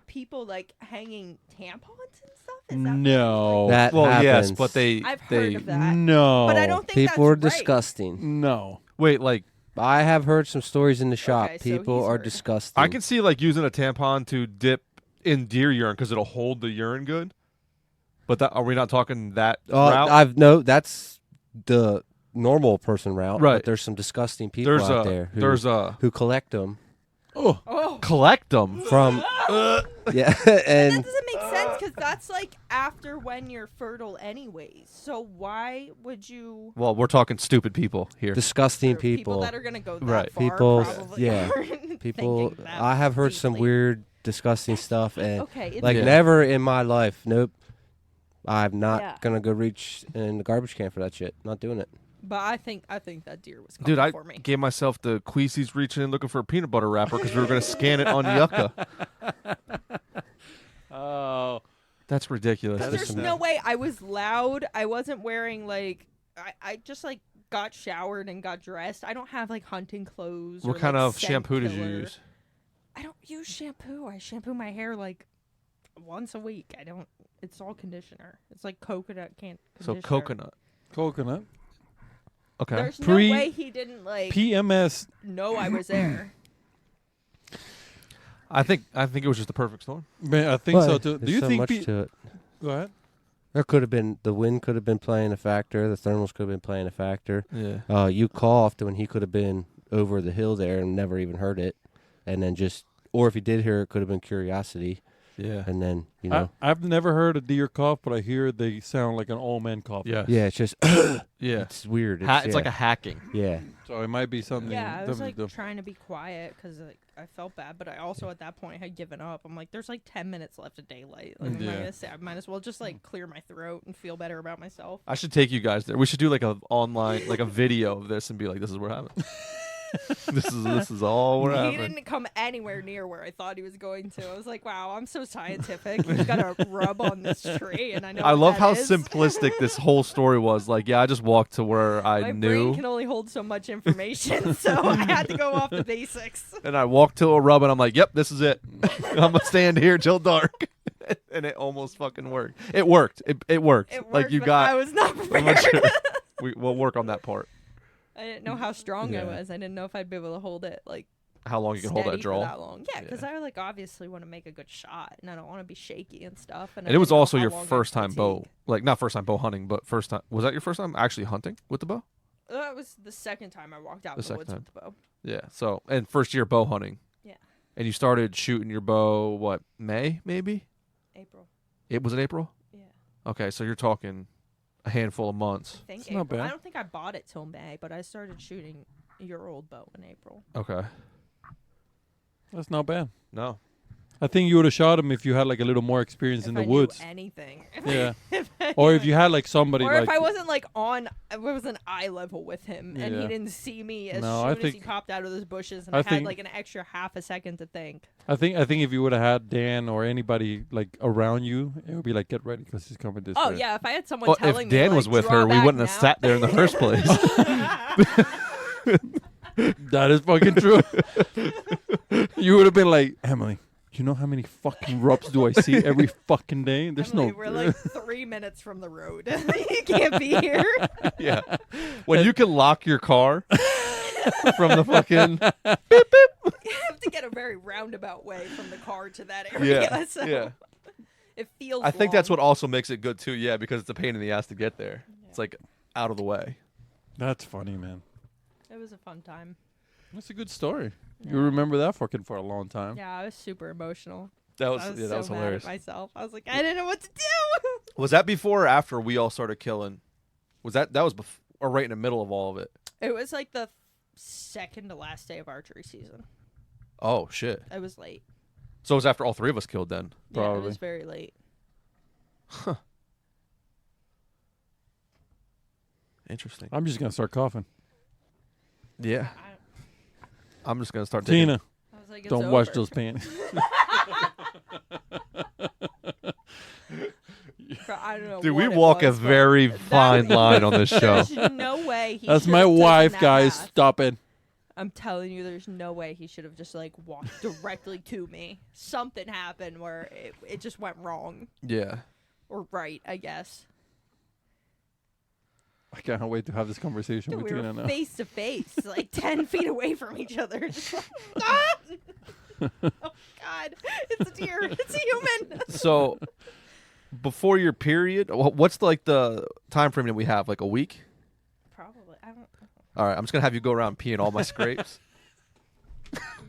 People like hanging tampons and stuff. Is that No. That Well, yes, happens. but I've heard of that. No. But I don't think People are that's right. disgusting. No. Wait, like I have heard some stories in the shop. Okay, so People he's are heard. disgusting. I can see like using a tampon to dip in deer urine because it'll hold the urine good. But are we not talking that route? That's the normal person route. Right. But there's some disgusting people out there who collect them Oh. collect them from yeah, That and doesn't make sense because that's like after when you're fertile anyways. So why would you? Well, we're talking stupid people here. disgusting People that are gonna go that Right. far People- probably yeah. aren't people. thinking that I have heard some deeply. weird, disgusting stuff, and Okay, it's like Yeah. never in my life. Nope. I'm not Yeah. gonna go reach in the garbage can for that shit. Not doing it. But I think that deer was coming Dude, I for me. gave myself the queasies reaching in looking for a peanut butter wrapper because we were going to scan it on Yucca. Oh. That's ridiculous. That is There's some- no way. I was loud. I wasn't wearing like. I just like got showered and got dressed. I don't have like hunting clothes. What or, kind like, of scent shampoo did you killer. use? I don't use shampoo. I shampoo my hair like once a week. I don't. It's all conditioner. It's like coconut can't. So conditioner. Coconut. Okay. There's no Pre- way he didn't like PMS. know I was there. I think it was just the perfect storm. Man, I think so But too. Do there's you so think? much to it? Go ahead. There could have been the wind could have been playing a factor. The thermals could have been playing a factor. Yeah. You coughed when he could have been over the hill there and never even heard it, and then or if he did hear it, could have been curiosity, Yeah. and then you know, I've never heard a deer cough, but I hear they sound like an old man cough. Yeah. yeah, it's just Yeah. it's weird. It's yeah. like a hacking. yeah. So it might be something. Yeah, I was like different. trying to be quiet because like I felt bad, but I also at that point had given up. I'm like, there's like 10 minutes left of daylight. Like, Yeah. I might as well just like clear my throat and feel better about myself. I should take you guys there. We should do like a online, like a video of this and be like, this is what happened. this is all what He happened. didn't come anywhere near where I thought he was going to. I was like, wow, I'm so scientific. He's got to rub on this tree, and I know. I what love that how is. simplistic this whole story was. Like, yeah, I just walked to where I My knew, brain can only hold so much information, so I had to go off the basics. and I walked to a rub, and I'm like, yep, this is it. I'm gonna stand here till dark, and it almost fucking worked. It worked. It worked. It worked, like you but got. I was not I'm not prepared. sure. We'll work on that part. I didn't know how strong I Yeah. was. I didn't know if I'd be able to hold it like How long you can hold that steady for draw? that long. Yeah, because Yeah. I like obviously want to make a good shot, and I don't want to be shaky and stuff. And, I And it was didn't know also how your long I'd first time bow, fatigue. like not first time bow hunting, but first time. Was that your first time actually hunting with the bow? That was the second time I walked out The in the second woods time. with the bow. Yeah. So and first year bow hunting. Yeah. And you started shooting your bow what May maybe? April. It was in April. Yeah. Okay, so you're talking a handful of months. I think It's not April. bad. I don't think I bought it till May, but I started shooting your old bow in April. Okay. That's not bad. No. I think you would have shot him if you had like a little more experience If in I the knew woods. anything. Yeah. I Or knew if you had like somebody Or like. if I wasn't like I was an eye level with him, and Yeah. he didn't see me as No, I soon as he think- popped out of those bushes, and I I, had think- like an extra half a second to think. I think if you would have had Dan or anybody like around you, it would be like get ready because he's coming this Oh way. yeah, if I had someone Well, telling if me, Dan like, was with draw her, we back wouldn't have now- sat there in the first place. That is fucking true. You would have been like, Emily, you know how many fucking rubs do I see every fucking day? There's Emily, no. we're like 3 minutes from the road. You can't be here. Yeah. When you can lock your car from the fucking You have to get a very roundabout way from the car to that area. yeah So yeah. it feels. I think that's long. what also makes it good too. Yeah, because it's a pain in the ass to get there. It's like out of the way. That's funny, man. It was a fun time. That's a good story. Yeah. You remember that fucking for a long time. Yeah, I was super emotional. That I was was yeah, so that was mad hilarious. at myself. I was like, I didn't know what to do. Was that before or after we all started killing? Was that was or right in the middle of all of it? It was like the second to last day of archery season. Oh shit! It was late. So it was after all three of us killed then. Yeah, it Probably. was very late. Interesting. I'm just gonna start coughing. Yeah, I, I'm just gonna start taking. Tina, I was like, it's don't wash over. those panties. Bro, I don't know. Dude, what we it walk a was, but very that- fine line on this show. There's no way way he That's should my have taken wife, that guys. path. Stop it. I'm telling you, there's no way he should have just like walked directly to me. Something happened where it just went wrong Yeah. or right, I guess. I can't wait to have this conversation Dude, with we Tina were now. face to face, like 10 feet away from each other. Just like, ah! Oh God, it's a deer. It's a human. So, before your period, what's like the time frame that we have? Like a week? Probably. I don't. All right, I'm just gonna have you go around peeing all my scrapes.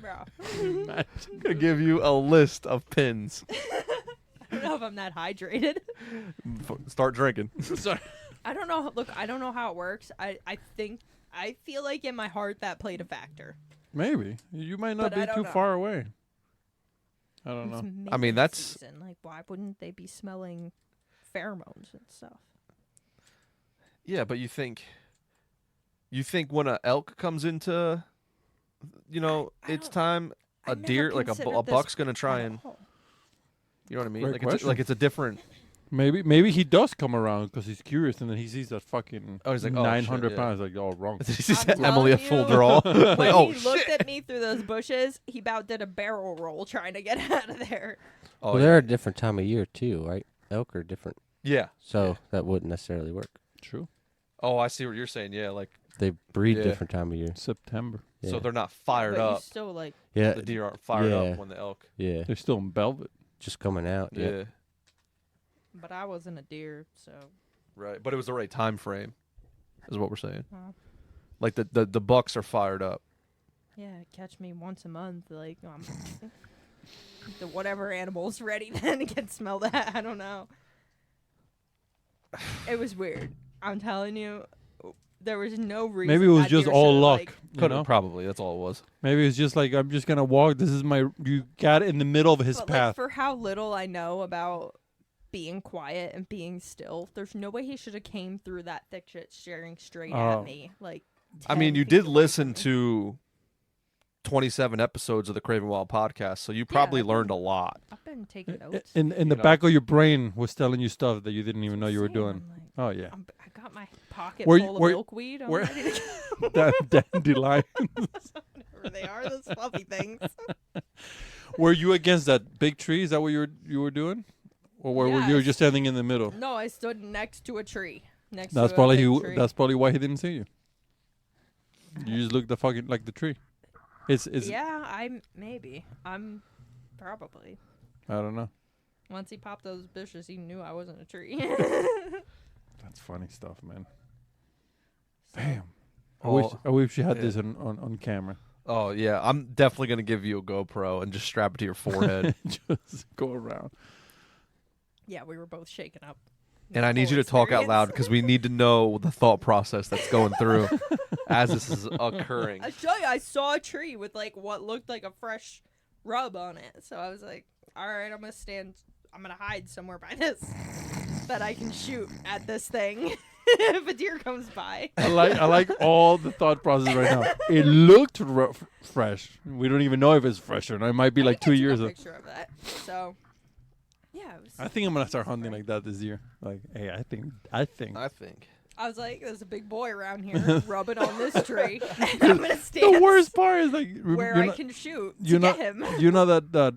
Bro. I'm gonna give you a list of pins. I don't know if I'm that hydrated. Start drinking. Sorry. I don't know. Look, I don't know how it works. I feel like in my heart that played a factor. Maybe. You might not But I be don't too know. far away. I don't It's know. I mean, mating that's- season. Like, why wouldn't they be smelling pheromones and stuff? Yeah, but you think when an elk comes into, I its don't- time, I a never deer, like considered a this buck's gonna try at and, all. you know what I mean? Great Like question. it's a different. Maybe he does come around because he's curious, and then he sees that fucking Oh, he's like, oh, 900 shit, yeah. pounds. Like, oh, wrong. He just I'm had Emily a telling full you, draw. like, When oh he looked shit. at me through those bushes, he about did a barrel roll trying to get out of there. Oh, well, yeah. they're a different time of year too, right? Elk are different, Yeah. so that wouldn't necessarily work. True. Oh, I see what you're saying. Yeah, like They breed Yeah. different time of year. September. Yeah. so they're not fired but you up. still like. yeah, The deer aren't fired yeah. up when the elk. yeah, They're still in velvet. just coming out. Yeah. Yeah, But I wasn't a deer, so. Right. But it was the right time frame, is what we're saying. Well, Like the bucks are fired up. yeah, catch me once a month. Like, the whatever animal's ready then can smell that. I don't know. It was weird. I'm telling you, there was no reason. Maybe it was that just deer all should've, luck. like- You Could know? have probably. That's all it was. Maybe it's just like, I'm just going to walk. This is you got it in the middle of his but, path. like, for how little I know about being quiet and being still, there's no way he should have came through that thick shit staring straight Oh. at me. Like, I mean, 10 you feet did away listen from me. to 27 episodes of the Craven Wild podcast, so you probably I've learned been- a lot. I've been taking I- notes. In the You know. back of your brain was telling you stuff that you didn't even know you were Saying, doing. like, Oh, yeah. I got my pocket Were you- full of were- milkweed. I'm were- ready to go. That dandelion. Whatever they are, those fluffy things. Were you against that big tree? Is that what you were doing? Or were you Yes. just standing in the middle? No, I stood next to a tree. Next That's to a probably big tree. that's probably why he didn't see you. You just looked the fucking like the tree. It's Yeah, I'm probably. I don't know. Once he popped those bushes, he knew I wasn't a tree. That's funny stuff, man. So, Damn. Oh, I wish you had yeah. this on camera. Oh yeah, I'm definitely gonna give you a GoPro and just strap it to your forehead. Just go around. Yeah, we were both shaken up. And I need you to talk out loud because we need to know the thought process that's going through as this is occurring. I show you, I saw a tree with like what looked like a fresh rub on it. So I was like, all right, I'm gonna hide somewhere by this that I can shoot at this thing if a deer comes by. I like all the thought process right now. It looked fresh. We don't even know if it's fresh or not. It might be like 2 years. A Of, picture of that. So yeah, it was, I think I'm gonna start hunting like that this year. Like, hey, I think. I think. I was like, there's a big boy around here rubbing on this tree. And I'm gonna stand The worst part is like where you're I not- can shoot you're to not- get him. You know that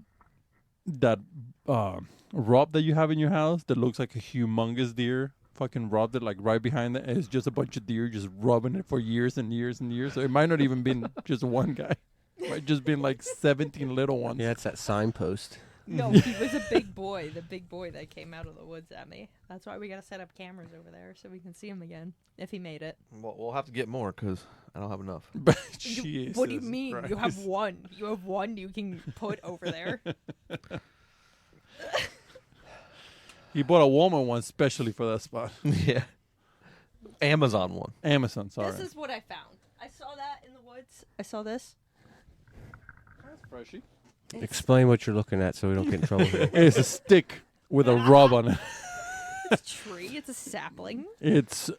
rub that you have in your house that looks like a humongous deer? Fucking rubbed it like right behind it. It's just a bunch of deer just rubbing it for years and years and years. So it might not even been just one guy. It might just been like 17 little ones. yeah, it's that signpost. No, he was a big boy. The big boy that came out of the woods at me. That's why we gotta set up cameras over there so we can see him again if he made it. Well, we'll have to get more because I don't have enough. But What do you Jesus mean? You have Christ. one. You have one you can put over there. He bought a Walmart one specially for that spot. Yeah. Amazon one. Amazon, sorry. This is what I found. I saw that in the woods. I saw this. That's freshy. Explain what you're looking at so we don't get in trouble here. It's a stick with a rub on it. It's a tree. It's a sapling. It's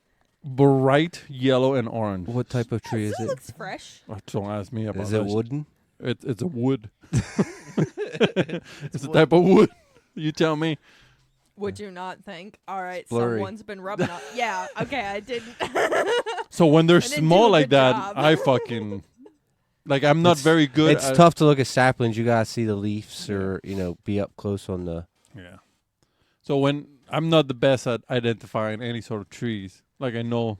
bright yellow and orange. What type of tree Yes, is it it? looks fresh. Oh, don't ask me about Is that. it wooden? It's a wood. It's a type of wood. You tell me. Would you not think? All right, Blurry. someone's been rubbing up. Yeah, okay, I didn't. So when they're I didn't do small a like good that, job. I fucking like. I'm not very good. It's tough to look at saplings. You gotta see the leaves, or be up close on the. Yeah. So when I'm not the best at identifying any sort of trees, like I know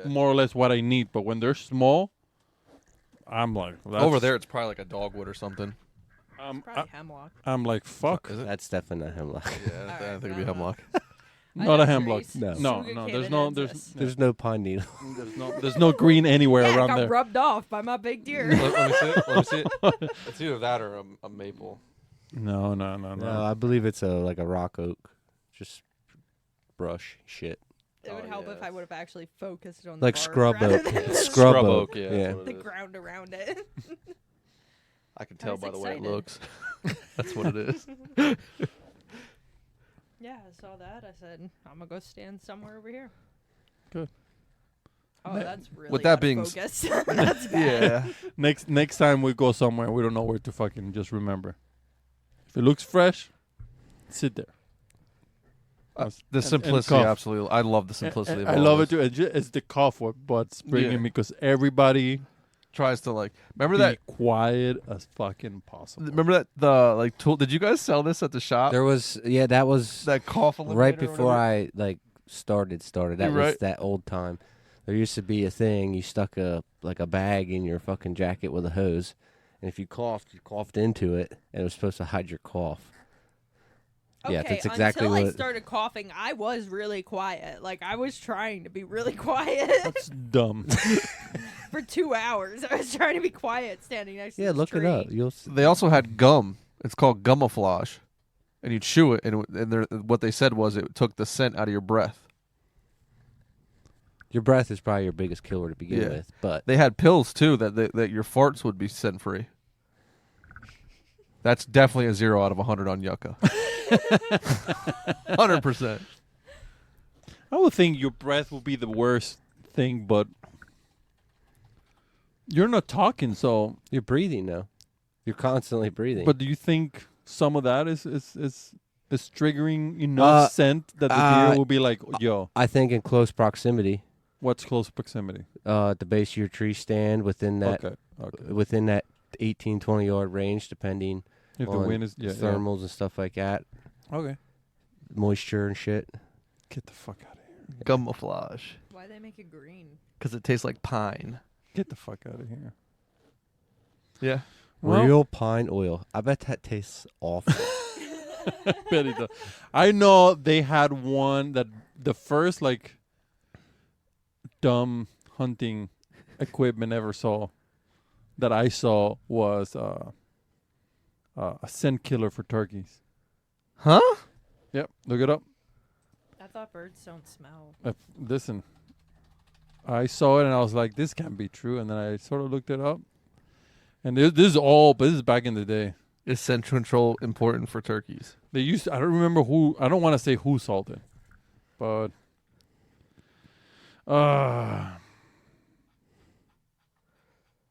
more or less what I need, but when they're small, I'm like Over there, it's probably like a dogwood or something. Probably hemlock. I'm like fuck. Is it? That's definitely not hemlock. Yeah, I think it'd be hemlock. I Not know a hemlock. trees. No. No. There's There's no pine needle. There's no green anywhere yeah, I around got there. rubbed off by my big deer. Let me see it. Let me see it. It's either that or a maple. No. No, I believe it's like a rock oak, just brush shit. It would Oh, help yeah, if I would have actually focused on Like the scrub bark rather oak. than Scrub oak. Yeah. Yeah. That's what the it is. ground around it. I can tell was by the way it excited. looks. That's what it is. Yeah, I saw that. I said, I'm gonna go stand somewhere over here. Good. Oh, that's really With that out of being focus. That's bad. Yeah. Next time we go somewhere, we don't know where to fucking just remember. If it looks fresh, sit there. The and simplicity, cough. absolutely. I love the simplicity. Of I all love this. it too. It's the cough what's bringing Yeah. me because everybody Tries to remember be that. quiet as fucking possible. Remember that the tool. Did you guys sell this at the shop? There was that was That cough eliminator right or before whatever? I started. That was Right. that old time. There used to be a thing. You stuck a bag in your fucking jacket with a hose, and if you coughed into it, and it was supposed to hide your cough. Okay, Yeah, that's exactly until I what. started coughing, I was really quiet. Like, I was trying to be really quiet That's dumb. for 2 hours. I was trying to be quiet standing next to Yeah, this look tree. it up. You'll. They also had gum. It's called gummaflage, and you'd chew it, and what they said was it took the scent out of your breath. Your breath is probably your biggest killer to begin Yeah. with, but They had pills too that your farts would be scent free. That's definitely a 0 out of 100 on Yucca. 100%. I would think your breath would be the worst thing, but you're not talking, so. you're breathing though. You're constantly breathing. But do you think some of that is triggering enough scent that the deer will be like, yo, I think in close proximity, what's close proximity? at the base of your tree stand within that Okay. within that 18, 20 yard range, depending If the on wind is thermals and stuff like that, Okay. moisture and shit. Get the fuck out of here. Gummaflage. Why they make it green? Because it tastes like pine. Get the fuck out of here. Yeah. Well- Real pine oil. I bet that tastes awful. Bet it does. I know they had one that the first dumb hunting equipment ever saw that I saw was a scent killer for turkeys. Huh? Yep, look it up. I thought birds don't smell. Listen, I saw it and I was like, this can't be true. And then I sort of looked it up. And this is back in the day. Is scent control important for turkeys? They used to, I don't remember who, I don't want to say who sold it. But,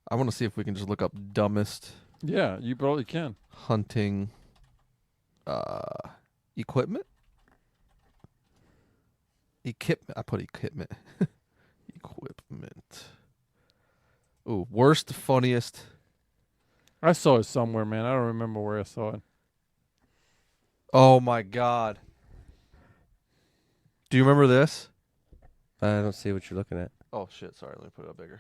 I want to see if we can just look up dumbest yeah, you probably can. hunting equipment. I put equipment. Equipment. Ooh, worst, funniest. I saw it somewhere, man. I don't remember where I saw it. Oh my God. Do you remember this? I don't see what you're looking at. Oh shit! Sorry, let me put it up bigger.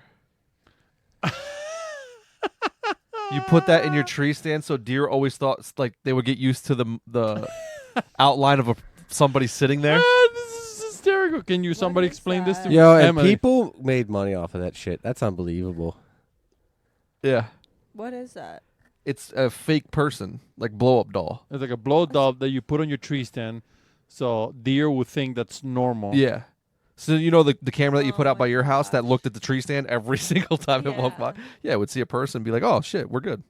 You put that in your tree stand, so deer always thought like they would get used to the outline of somebody sitting there. This is hysterical. Can you somebody is explain this to that? me? Yo, and Emily. people made money off of that shit. That's unbelievable. Yeah, What is that? it's a fake person, like blow up doll. It's like a blow dub that you put on your tree stand, so deer would think that's normal. Yeah. So you know the camera that you put Oh out by my your house that gosh. looked at the tree stand every single time it walked by. Yeah. Yeah, it would see a person and be like, "Oh shit, we're good."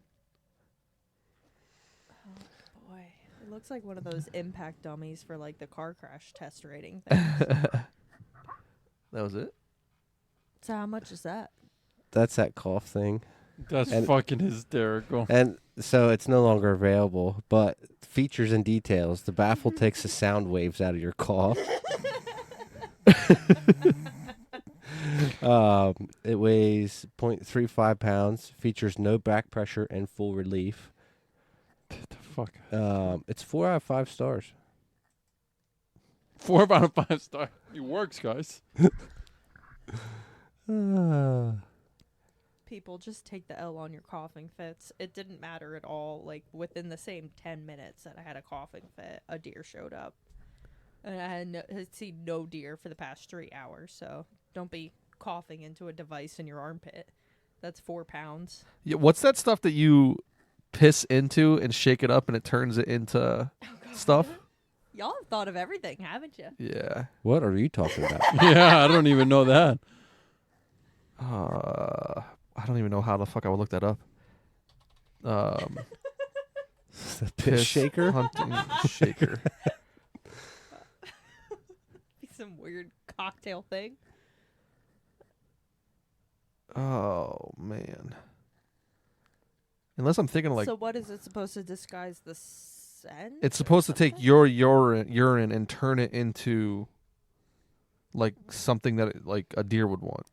Boy, it looks like one of those impact dummies for like the car crash test rating things. That was it. So how much is that? That's that cough thing. That's And- fucking hysterical. And so it's no longer available, but features and details. The baffle takes the sound waves out of your cough. It weighs 0.35 pounds, features no back pressure and full relief. What the fuck? It's 4 out of 5 stars. 4 out of 5 star. It works, guys. People just take the L on your coughing fits. It didn't matter at all. Like within the same 10 minutes that I had a coughing fit, a deer showed up, and I had seen no deer for the past 3 hours. So don't be coughing into a device in your armpit. That's 4 pounds. Yeah, what's that stuff that you piss into and shake it up and it turns it into stuff? Y'all have thought of everything, haven't you? Yeah. What are you talking about? Yeah, I don't even know that. I don't even know how the fuck I would look that up. The piss shaker? Hunting shaker. Some weird cocktail thing. Oh man. Unless I'm thinking like So what is it supposed to disguise the scent? it's supposed to take your urine and turn it into like something that like a deer would want.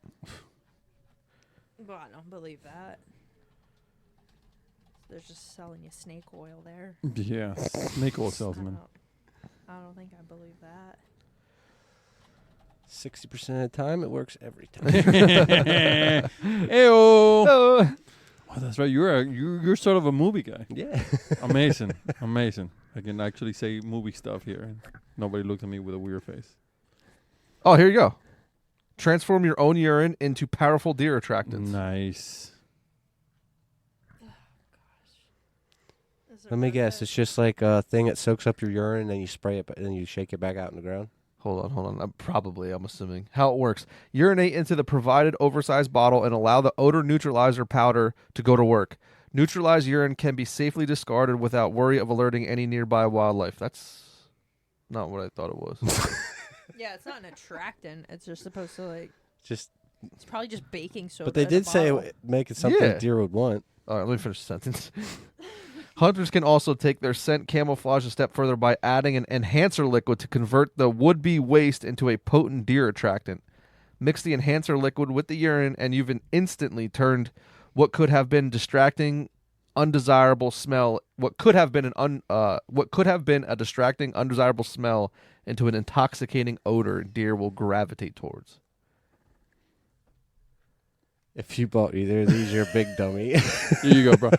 Well, I don't believe that. They're just selling you snake oil there. Yeah, snake oil salesman. I don't think I believe that. 60% of the time, it works every time. Ew. Oh, that's right. You're sort of a movie guy. Yeah. Amazing, amazing. I can actually say movie stuff here, and nobody looked at me with a weird face. Oh, here you go. Transform your own urine into powerful deer attractants. Nice. Let me guess. It's just like a thing that soaks up your urine, and then you spray it, and then you shake it back out in the ground. Hold on. I'm assuming. How it works. Urinate into the provided oversized bottle and allow the odor neutralizer powder to go to work. Neutralized urine can be safely discarded without worry of alerting any nearby wildlife. That's not what I thought it was. Yeah, it's not an attractant. It's just supposed to Just, it's probably just baking soda. but they in a did say bottle. make it something Yeah. deer would want. All right, let me finish the sentence. Hunters can also take their scent camouflage a step further by adding an enhancer liquid to convert the would-be waste into a potent deer attractant. Mix the enhancer liquid with the urine, and you've instantly turned what could have been distracting, undesirable smell. What could have been a distracting, undesirable smell into an intoxicating odor deer will gravitate towards. If you bought either of these, you're a big dummy. Here you go, bro.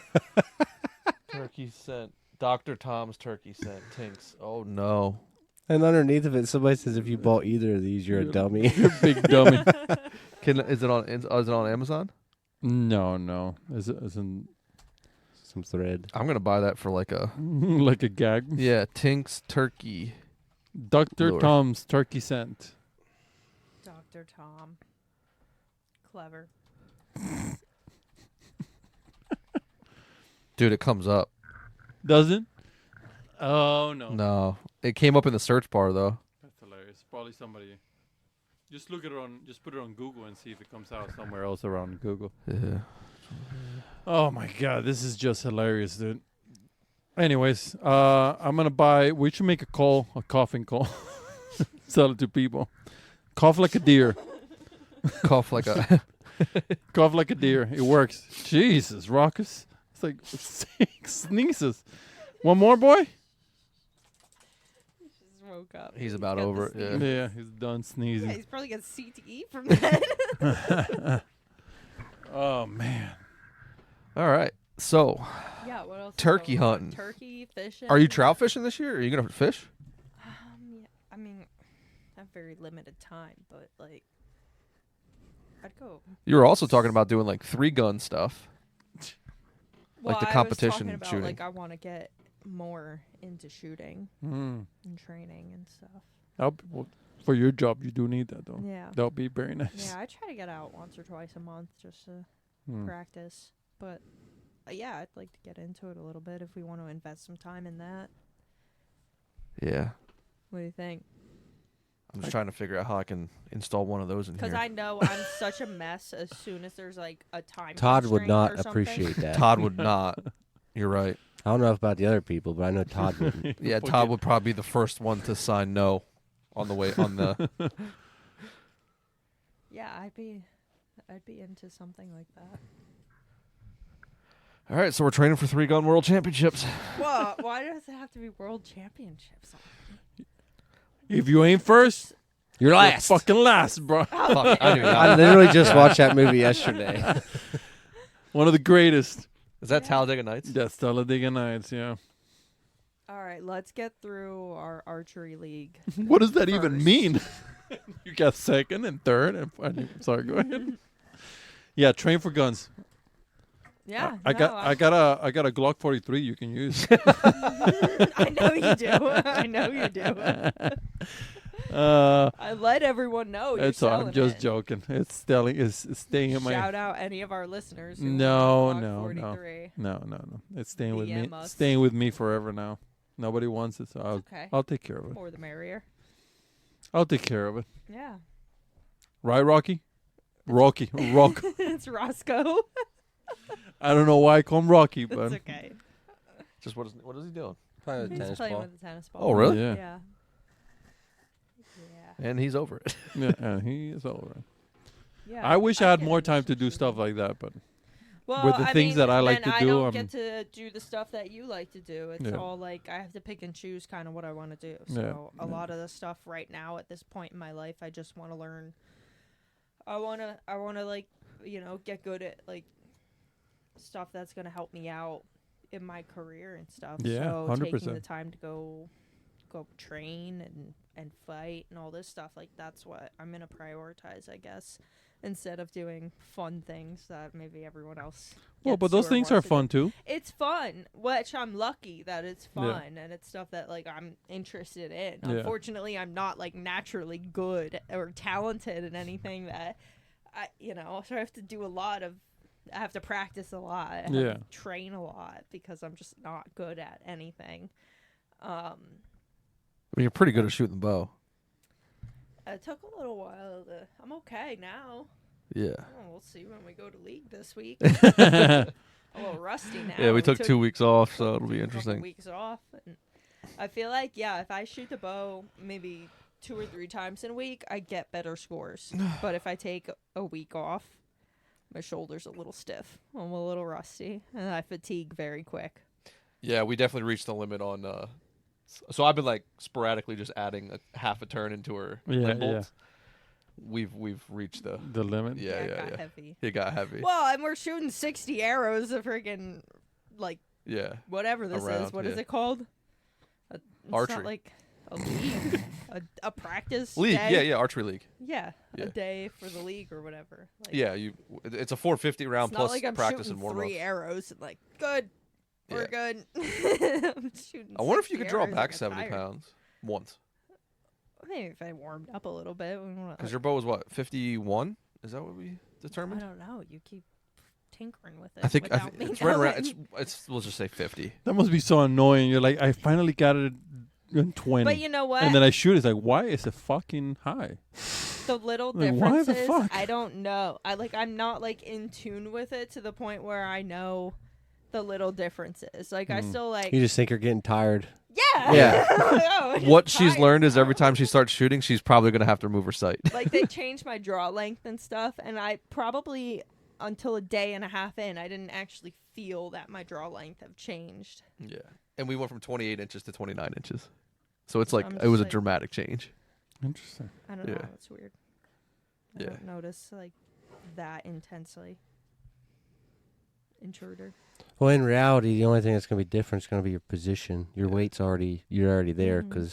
Turkey scent. Dr. Tom's turkey scent. Tinks. Oh, no. And underneath of it, somebody says if you bought either of these, you're a dummy. You're a big dummy. Is it on Amazon? No. Is it in Some thread. I'm going to buy that for like a... like a gag? Yeah, Tinks turkey. Dr. Lure. Tom's turkey scent. Dr. Tom. Clever. Dude, it comes up. Does it? Oh no. No. It came up in the search bar, though. That's hilarious. Probably somebody. Just look at it on. Just put it on Google and see if it comes out somewhere else around Google. Yeah. Oh my god, this is just hilarious, dude. Anyways, I'm gonna buy. We should make a coughing call. Sell it to people. Cough like a deer. Cough like a... Cough like a deer. It works. Jesus, Raucus. It's like 6 sneezes. One more, boy? Just woke up. He's about Got the over it, sneeze. yeah. Yeah, he's done Yeah, sneezing. he's probably got CTE from that. Oh man. All right. So, Yeah, what else? is Turkey going on? hunting. Turkey fishing. are you trout fishing this year? Are you going to fish? Yeah, I mean, I have very limited time, but like, I'd go. You were also talking about doing like 3-gun stuff. Well, the I was competition talking about, shooting. Like, I want to get more into shooting Mm. and training and stuff. Well, for your job, you do need that though. Yeah. That would be very nice. Yeah, I try to get out once or twice a month just to Mm. practice. But yeah, I'd like to get into it a little bit if we want to invest some time in that. Yeah. What do you think? I'm just trying to figure out how I can install one of those in here. Because I know I'm such a mess as soon as there's like a time. Todd would constraint not or something. appreciate that. Todd would not. You're right. I don't know about the other people, but I know Todd wouldn't. Yeah, Todd would probably be the first one to sign no on the way on the. Yeah, I'd be into something like that. All right, so we're training for 3-gun world championships. Well, why does it have to be world championships? If you ain't first, You're last. you're fucking last, bro. Fuck, I knew I that. literally just watched that movie yesterday. One of the greatest. Is that Talladega Nights? That's Talladega Nights, yeah. All right, let's get through our archery league. What does that even First. mean? You got second and third and sorry, go ahead. Yeah, train for guns. Yeah, I got a Glock 43 you can use. I know you do. I know you do. I let everyone know. You're It's all, I'm selling just it. joking. It's staying in my. Shout out any of our listeners. Who No, want no, Glock no. 43. No. It's staying with me. DM us. Staying with me forever now. Nobody wants it, so Okay. I'll take care of it. More the merrier. I'll take care of it. Yeah. Right, Rocky? Rock. It's Roscoe. I don't know why I call him Rocky, It's but okay. Just what is he doing? Playing with a He's tennis playing ball. with a tennis ball. Oh, really? Yeah. Yeah. Yeah. And he's over it. Yeah, he is all right. Yeah. I wish I had get more into time to do shooting. stuff like that, but Well, with the I things mean, that I like then to I do, don't I'm- get to do the stuff that you like to do. It's Yeah. all like I have to pick and choose kind of what I want to do. Yeah. So a Yeah. lot of the stuff right now at this point in my life, I just want to learn. I want to like, get good at like stuff that's going to help me out in my career and stuff. Yeah, so 100%. taking the time to go train and fight and all this stuff, like that's what I'm going to prioritize, I guess, instead of doing fun things that maybe everyone else well, gets but to those or things are wants to do. fun too. It's fun, which I'm lucky that it's Yeah. fun and it's stuff that like I'm interested in. Yeah. Unfortunately, I'm not like naturally good or talented in anything that so I have to do I have to practice a lot. I have Yeah. to train a lot because I'm just not good at anything. I mean, you're pretty good at shooting the bow. It took a little while I'm okay now. Yeah. Oh, we'll see when we go to league this week. A little rusty now. Yeah, we took 2 weeks off, so it'll be a couple interesting. weeks off, and I feel like if I shoot the bow maybe 2 or 3 times in a week, I get better scores. But if I take a week off, my shoulder's a little stiff. I'm a little rusty, and I fatigue very quick. Yeah, we definitely reached the limit on. So I've been like sporadically just adding a half a turn into her Yeah, limb bolts. We've reached the. The limit. Yeah, it yeah, got yeah. heavy. It got heavy. Well, and we're shooting 60 arrows of freaking like Yeah. whatever this Around, is. What is yeah. it called? It's Archery. not like a league, a practice League. day. Yeah, archery league. Yeah, Yeah. a day for the league or whatever. Like, Yeah, it's a 450 round it's not plus like I'm practice shooting and warm 3 ups. arrows and like good, we're Yeah. good. I'm shooting. I wonder if you 60 could draw arrows, I back get 70 tired. pounds once. Maybe if I warmed up a little bit. Because your bow is what, 51? Is that what we I determined? don't know. You keep tinkering with it. I think without me it's right around. knowing. It's we'll just say 50. That must be so annoying. You're like, I finally got it in 20. But you know what? and then I shoot. It's like, why is it fucking high? The little Like, why the differences, fuck? I don't know. I'm not like in tune with it to the point where I know the little differences. Like I still like You just think you're getting tired. yeah. Yeah. Oh, it's What she's tired. learned is every time she starts shooting, she's probably gonna have to move her sight. Like they changed my draw length and stuff, and I probably until a day and a half in, I didn't actually feel that my draw length have changed. Yeah, and we went from 28 inches to 29 inches, so it's like I'm it was a just like- dramatic change. Interesting. I don't Yeah. know. It's weird. I Yeah. don't notice like that intensely. Intruder. Well, in reality, the only thing that's going to be different is going to be your position. Your weight's you're already there, Mhm.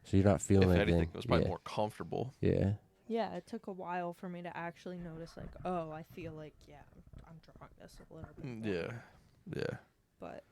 so you're not feeling If anything. anything, it was probably yeah. more comfortable. Yeah. Yeah, it took a while for me to actually notice, like, oh, I feel like, I'm drawing this a little bit better. Yeah. But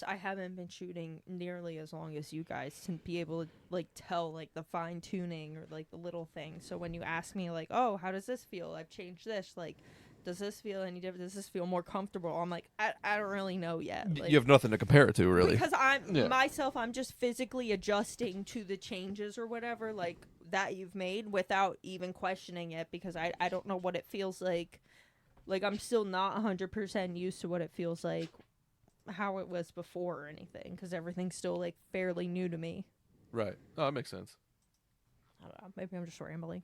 I haven't been shooting nearly as long as you guys to be able to, like, tell, like, the fine tuning or, like, the little things. So when you ask me, like, oh, how does this feel? I've changed this. Like, does this feel any different? Does this feel more comfortable? I'm like, I don't really know yet. Like, You have nothing to compare it to, really. because I'm just physically adjusting to the changes or whatever, like, that you've made without even questioning it, because I don't know what it feels like. Like, I'm still not 100% used to what it feels like, how it was before or anything, because everything's still, like, fairly new to me. Right. Oh, that makes sense. I don't know. Maybe I'm just rambling.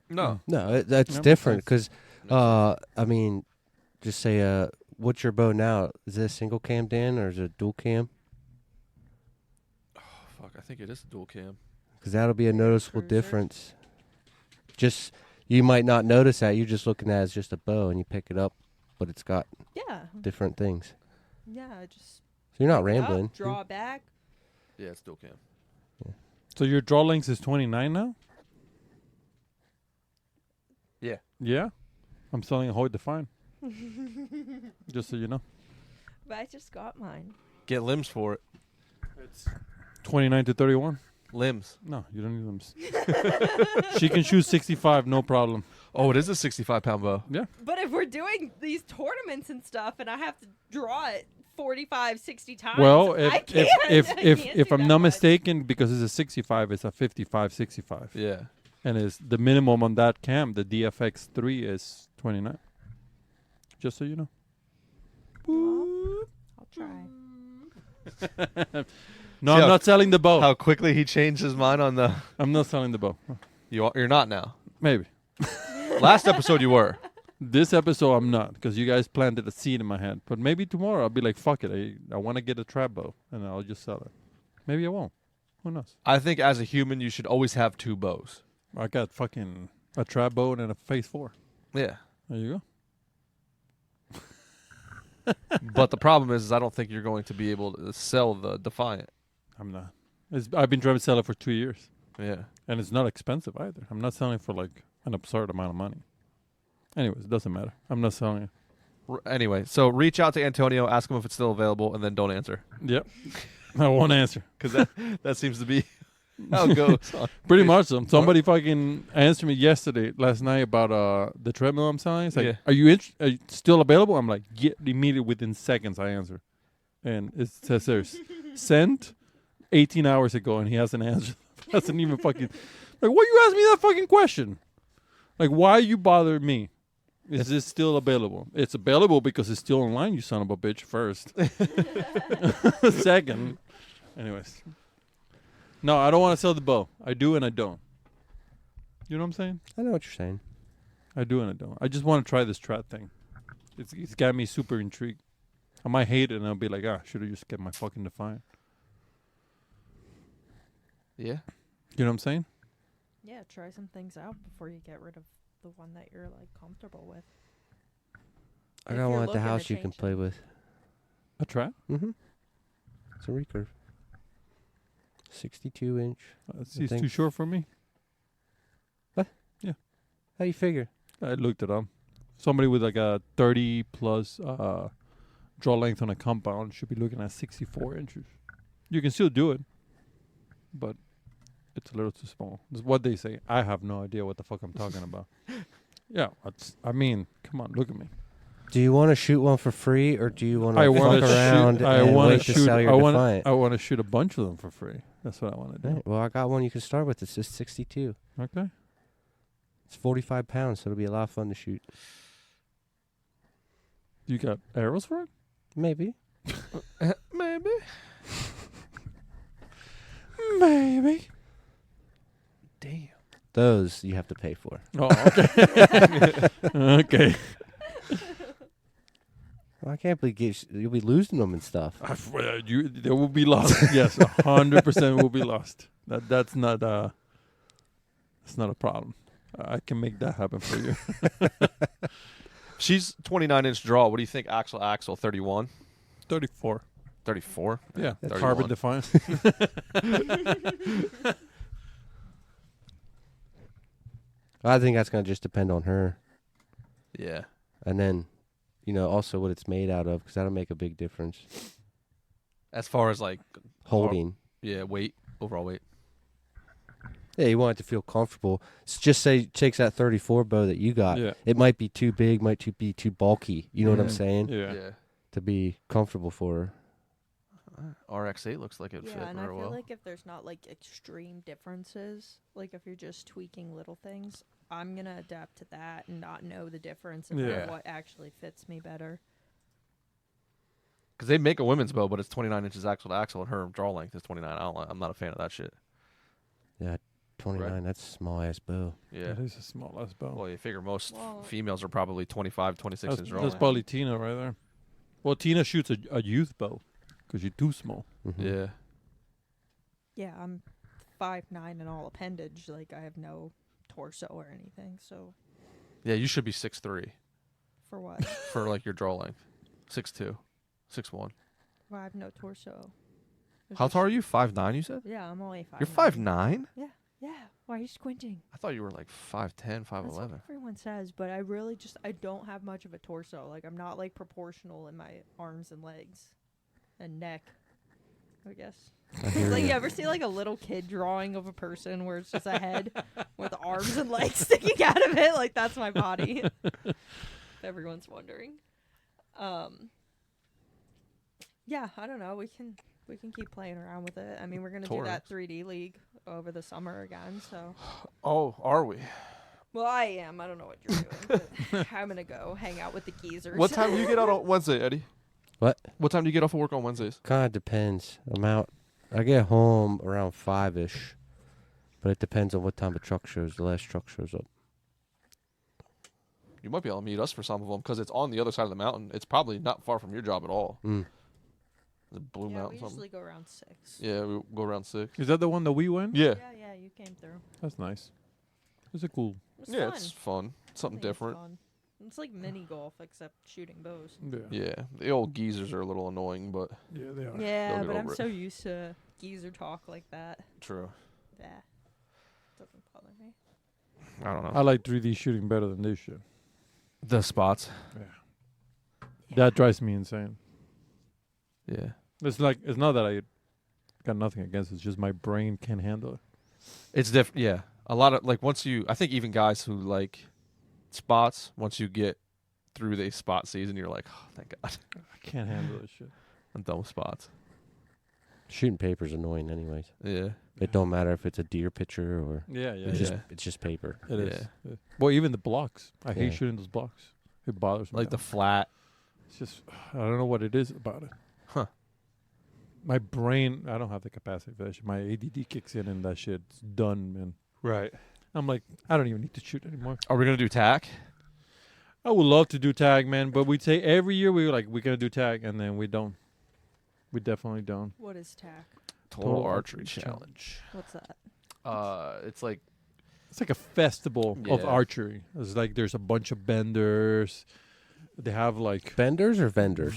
No. No, that's Yeah, different makes because, I mean, just say, what's your bow now? Is it a single cam, Dan, or is it a dual cam? Oh, fuck. I think it is a dual cam. Because that'll be a noticeable Cruiser. difference. Just, you might not notice that. You're just looking at it as just a bow, and you pick it up, but it's got Yeah. different things. Yeah, just So you're not pick it up, rambling. draw it back. Yeah, it's dual cam. So your draw length is 29 now? Yeah. Yeah? I'm selling a Hoyt Define. Just so you know. But I just got mine. Get limbs for it. It's 29 to 31. Limbs. No, you don't need them. She can shoot 65, no problem. Oh, it is a 65-pound bow. Yeah. But if we're doing these tournaments and stuff and I have to draw it 45, 60 times, Well, I can't. if I'm not mistaken, because it's a 65, it's a 55, 65. Yeah. And it's the minimum on that cam, the DFX3 is 29. Just so you know. I'll try. No, See I'm how- not selling the bow. How quickly he changed his mind on the... I'm not selling the bow. You're not now. Maybe. Last episode you were. This episode I'm not, because you guys planted a seed in my head. But maybe tomorrow I'll be like, fuck it, I want to get a trap bow, and I'll just sell it. Maybe I won't. Who knows? I think as a human, you should always have two bows. I got fucking a trap bow and a phase 4. Yeah. There you go. But the problem is I don't think you're going to be able to sell the Defiant. I'm not. I've been trying to sell it for 2 years. Yeah. And it's not expensive either. I'm not selling it for like an absurd amount of money. Anyways, it doesn't matter. I'm not selling it. Anyway, so reach out to Antonio, ask him if it's still available, and then don't answer. Yep. I won't answer. Because that seems to be how it goes. Pretty much. Somebody fucking answered me last night about the treadmill I'm selling. It's like, Yeah. are you still available? I'm like, yeah, immediately within seconds I answer. And it says there's sent 18 hours ago and he hasn't answered. Hasn't even fucking like, why you ask me that fucking question? Like, why you bother me? Is this still available? It's available because it's still online, you son of a bitch, first. Second. Anyways. No, I don't want to sell the bow. I do and I don't. You know what I'm saying? I know what you're saying. I do and I don't. I just want to try this trap thing. It's got me super intrigued. I might hate it and I'll be like, should have just kept my fucking Defiant. Yeah. You know what I'm saying? Yeah, try some things out before you get rid of the one that you're like comfortable with. I If got you're one at the looking to house you can change it. play with. A trap? Mm-hmm. It's a recurve. 62 inch. It's think- too short for me. How you figure? I looked it up. Somebody with like a 30 plus draw length on a compound should be looking at 64 inches. You can still do it, but it's a little too small. That's what they say. I have no idea what the fuck I'm talking about. Yeah, I mean, come on, look at me. Do you want to shoot one for free, or do you want I to want fuck to around shoot. I and want wait to to shoot. sell your Defiant? I want to shoot a bunch of them for free. That's what I want to do. Right, well, I got one you can start with. It's just 62. Okay. It's 45 pounds, so it'll be a lot of fun to shoot. You got arrows for it? Maybe. Maybe. Maybe. Damn. Those you have to pay for. Oh, okay. Okay. Well, I can't believe you'll be losing them and stuff. They will be lost. Yes, 100% will be lost. That's not a problem. I can make that happen for you. She's 29-inch draw. What do you think? Axle 31? 34. 34? Yeah, That's carbon 31. defined. I think that's going to just depend on her. Yeah. And then, also what it's made out of, because that'll make a big difference. As far as like Holding. weight, overall weight. Yeah, you want it to feel comfortable. Just say takes that 34 bow that you got. Yeah. It might be too big, might be too bulky. You know what I'm Mhm. saying? Yeah. To be comfortable for her. RX8 looks like it would fit Yeah, and I very feel well. like if there's not like extreme differences, like if you're just tweaking little things, I'm gonna adapt to that and not know the difference and Yeah. what actually fits me better. Because they make a women's bow, but it's 29 inches axle to axle, and her draw length is 29. I'm not a fan of that shit. Yeah, 29. Right. That's a small ass bow. Yeah. That is a small ass bow. Well, you figure most Well- females are probably 25, 26 That's, inch draw that's length. probably Tina right there. Well, Tina shoots a youth bow because you're too small. Mhm. Yeah. Yeah, I'm 5'9" and all appendage. Like I have no torso or anything. So Yeah, you should be 6'3" for what? for like your draw length. 6'2", 6'1". Well, I have no torso. There's How just- tall are you? 5'9", you said? Yeah, I'm only 5'9". You're 5'9"? Yeah. Why are you squinting? I thought you were like 5'10", That's what 5'11". everyone says, but I really I don't have much of a torso. Like I'm not like proportional in my arms and legs and neck. I guess. I hear Like ya. you ever see like a little kid drawing of a person where it's just a head with arms and legs sticking out of it? Like that's my body. If everyone's wondering. Yeah, I don't know. We can keep playing around with it. I mean, we're gonna do that 3D league over the summer again. So, Oh, are we? well, I am. I don't know what you're doing. But I'm gonna go hang out with the geezers. What time do you get out on Wednesday, Eddie? What? What time do you get off of work on Wednesdays? Kind of depends. I'm out. I get home around 5-ish. But it depends on what time the last truck shows up. You might be able to meet us for some of them because it's on the other side of the mountain. It's probably not far from your job at all. Mm. The Blue Yeah, Mountain we something. usually go around 6. Yeah, we go around 6. Is that the one that we went? Yeah. Yeah, you came through. That's nice. It's a cool. It's Yeah, fun. it's fun. I Something think it's different. fun. It's like mini golf except shooting bows. Yeah. Yeah, the old geezers are a little annoying, but Yeah, they are. Yeah, They'll get but I'm over it. so used to geezer talk like that. true. Yeah, doesn't bother me. I don't know. I like 3D shooting better than this shit. The spots. That drives me insane. Yeah. It's not that I got nothing against it. It's just my brain can't handle it. It's different. Yeah. A lot of, like, I think even guys who like spots, once you get through the spot season, you're like, oh, thank God. I can't handle this shit. I'm done with spots. Shooting paper's annoying anyways. Yeah. It don't matter if it's a deer picture or Yeah, yeah. it's just paper. It is. Yeah. Yeah. Well, even the blocks. I hate Yeah. shooting those blocks. It bothers me. Like the flat. It's just, I don't know what it is about it. Huh. My brain, I don't have the capacity for that shit. My ADD kicks in and that shit's done, man. Right. I'm like, I don't even need to shoot anymore. Are we going to do tack? I would love to do tag, man, but we'd say every year we're going to do tag, and then we don't. We definitely don't. What is tack? Total Archery Archery Challenge. What's that? It's like, It's like a festival of Yeah. archery. It's like there's a bunch of benders. They have like Benders or vendors?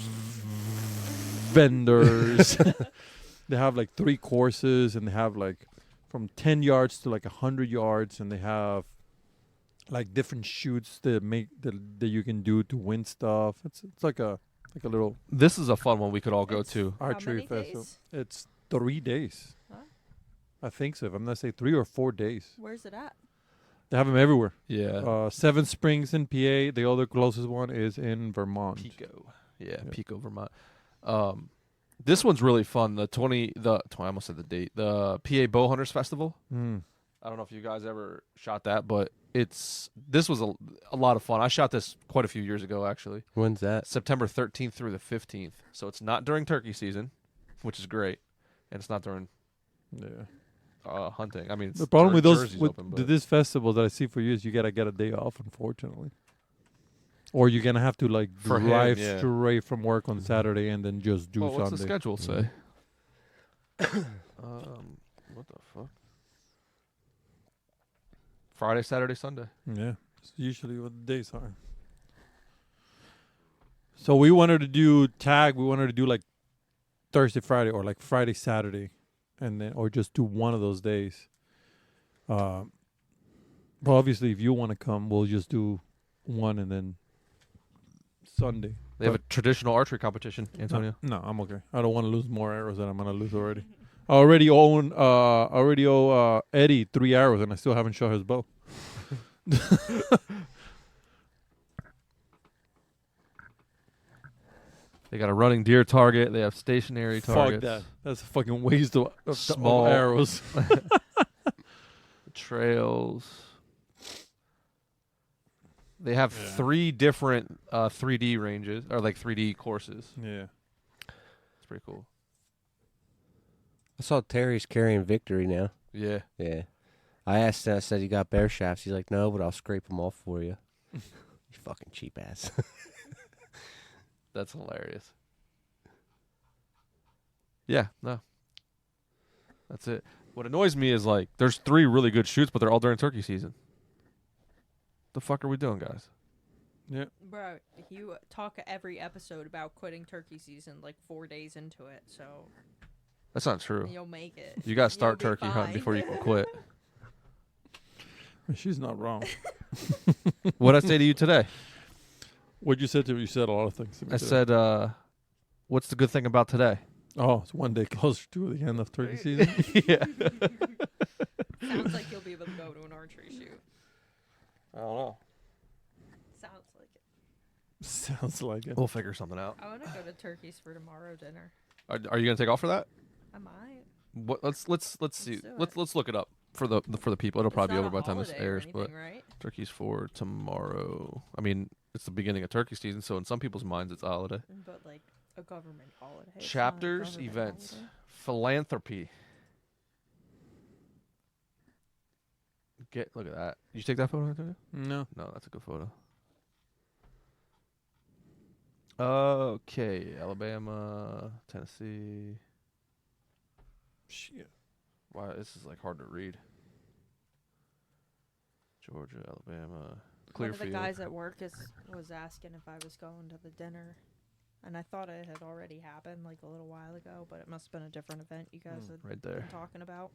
vendors. They have like 3 courses, and they have like from 10 yards to like 100 yards, and they have like different shoots that you can do to win stuff. It's like a little this is a fun one we could all go It's- to. archery many festival. days? It's 3 days. Huh? I think so. If I'm not say 3 or 4 days. Where's it at? They have them everywhere. Yeah. Seven Springs in PA. The other closest one is in Vermont. Pico. Yeah, Yeah. Pico, Vermont. This one's really fun. I almost said the date. The PA Bow Hunters Festival. Mm. I don't know if you guys ever shot that, but this was a lot of fun. I shot this quite a few years ago, actually. When's that? September 13th through the 15th. So it's not during turkey season, which is great, and it's not during Yeah. hunting. I mean, it's The problem with those Jersey's with open, but this festival that I see for you is you gotta get a day off, unfortunately, or you're gonna have to like For him, drive yeah. straight from work on Saturday and then just do well, what's the Sunday. schedule say? What the fuck? Friday, Saturday, Sunday. Yeah, it's usually what the days are. So we wanted to do tag. We wanted to do like Thursday, Friday, or like Friday, Saturday, and then or just do one of those days. But obviously, if you want to come, we'll just do one and then Sunday. They have a traditional archery competition, Antonio. No, I'm okay. I don't want to lose more arrows than I'm gonna lose already. I already owe Eddie 3 arrows, and I still haven't shot his bow. They got a running deer target. They have stationary targets. Fuck that. That's a fucking waste of Small arrows. Trails. They have 3 different 3D ranges, or like 3D courses. Yeah. It's pretty cool. I saw Terry's carrying Victory now. Yeah. Yeah. I asked him, I said, you got bear shafts? He's like, no, but I'll scrape them off for you. You fucking cheap ass. That's hilarious. Yeah, no. That's it. What annoys me is like there's 3 really good shoots, but they're all during turkey season. The fuck are we doing, guys? Yeah. Bro, you talk every episode about quitting turkey season like 4 days into it, so That's not true. you'll make it. You gotta start You'll be turkey hunting fine. before you can quit. She's not wrong. What'd I say to you today? What you said to me, you said a lot of things to me I today. said, what's the good thing about today? Oh, it's one day closer to the end of turkey season. Yeah. Sounds like you'll be able to go to an archery shoot. I don't know. Sounds like it. Sounds like it. We'll figure something out. I want to go to Turkey's for tomorrow dinner. Are you gonna take off for that? I might. What? Let's see. do Let's it. let's look it up for the people. It'll It's probably be not over a by the time this holiday or airs. But anything, right? turkey's for tomorrow. I mean, it's the beginning of turkey season, so in some people's minds, it's a holiday. But like a government holiday. It's not a Chapters, government events, holiday. philanthropy. Look at that. Did you take that photo? Antonio? No. No, that's a good photo. Okay, Alabama, Tennessee. Shit. Wow, this is like hard to read. Georgia, Alabama, One Clearfield. of the guys at work was asking if I was going to the dinner, and I thought it had already happened like a little while ago, but it must have been a different event you guys had right been there. talking about.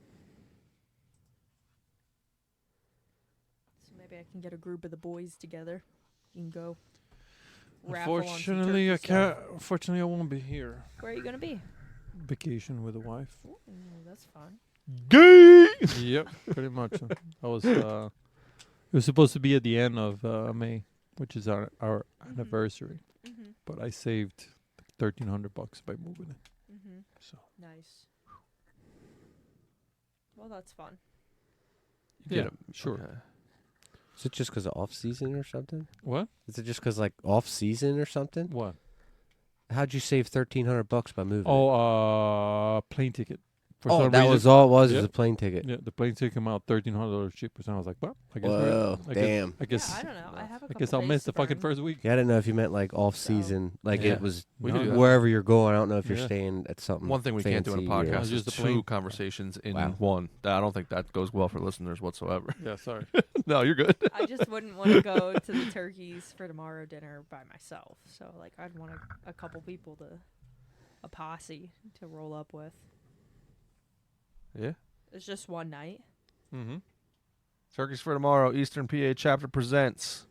So maybe I can get a group of the boys together. You can go. raffle on some Unfortunately, I turkey can't. stuff. Unfortunately, I won't be here. Where are you gonna be? Vacation with the wife. Ooh, that's fun. Gay. Yep, pretty much. I was. It was supposed to be at the end of May, which is our anniversary. Mm-hmm. But I saved $1,300 by moving it. Mm-hmm. So Nice. Well, that's fun. yeah, sure. Okay. Is it just because of off season or something? What? Is it just because like off season or something? What? How'd you save $1,300 by moving? Oh, plane ticket. For oh, some that reason, was all it was. Yeah. Was a plane ticket. Yeah, the plane ticket came out $1,300 cheaper. So I was like, well, I guess. Whoa, I damn. guess. Yeah, I don't know. I have a I couple guess I'll days miss to the fucking burn. first week. Yeah, I didn't know if you meant like off So- season, like Yeah. it was We can do that. wherever you're going. I don't know if you're Yeah. staying at something. One thing we can't do in a fancy or- podcast It's is just the two plane. conversations in Wow. one. I don't think that goes well for listeners whatsoever. Yeah, sorry. No, you're good. I just wouldn't want to go to the turkeys for tomorrow dinner by myself. So, like, I'd want a couple people a posse to roll up with. Yeah. It's just one night. Mm-hmm. Turkeys for Tomorrow, Eastern PA chapter presents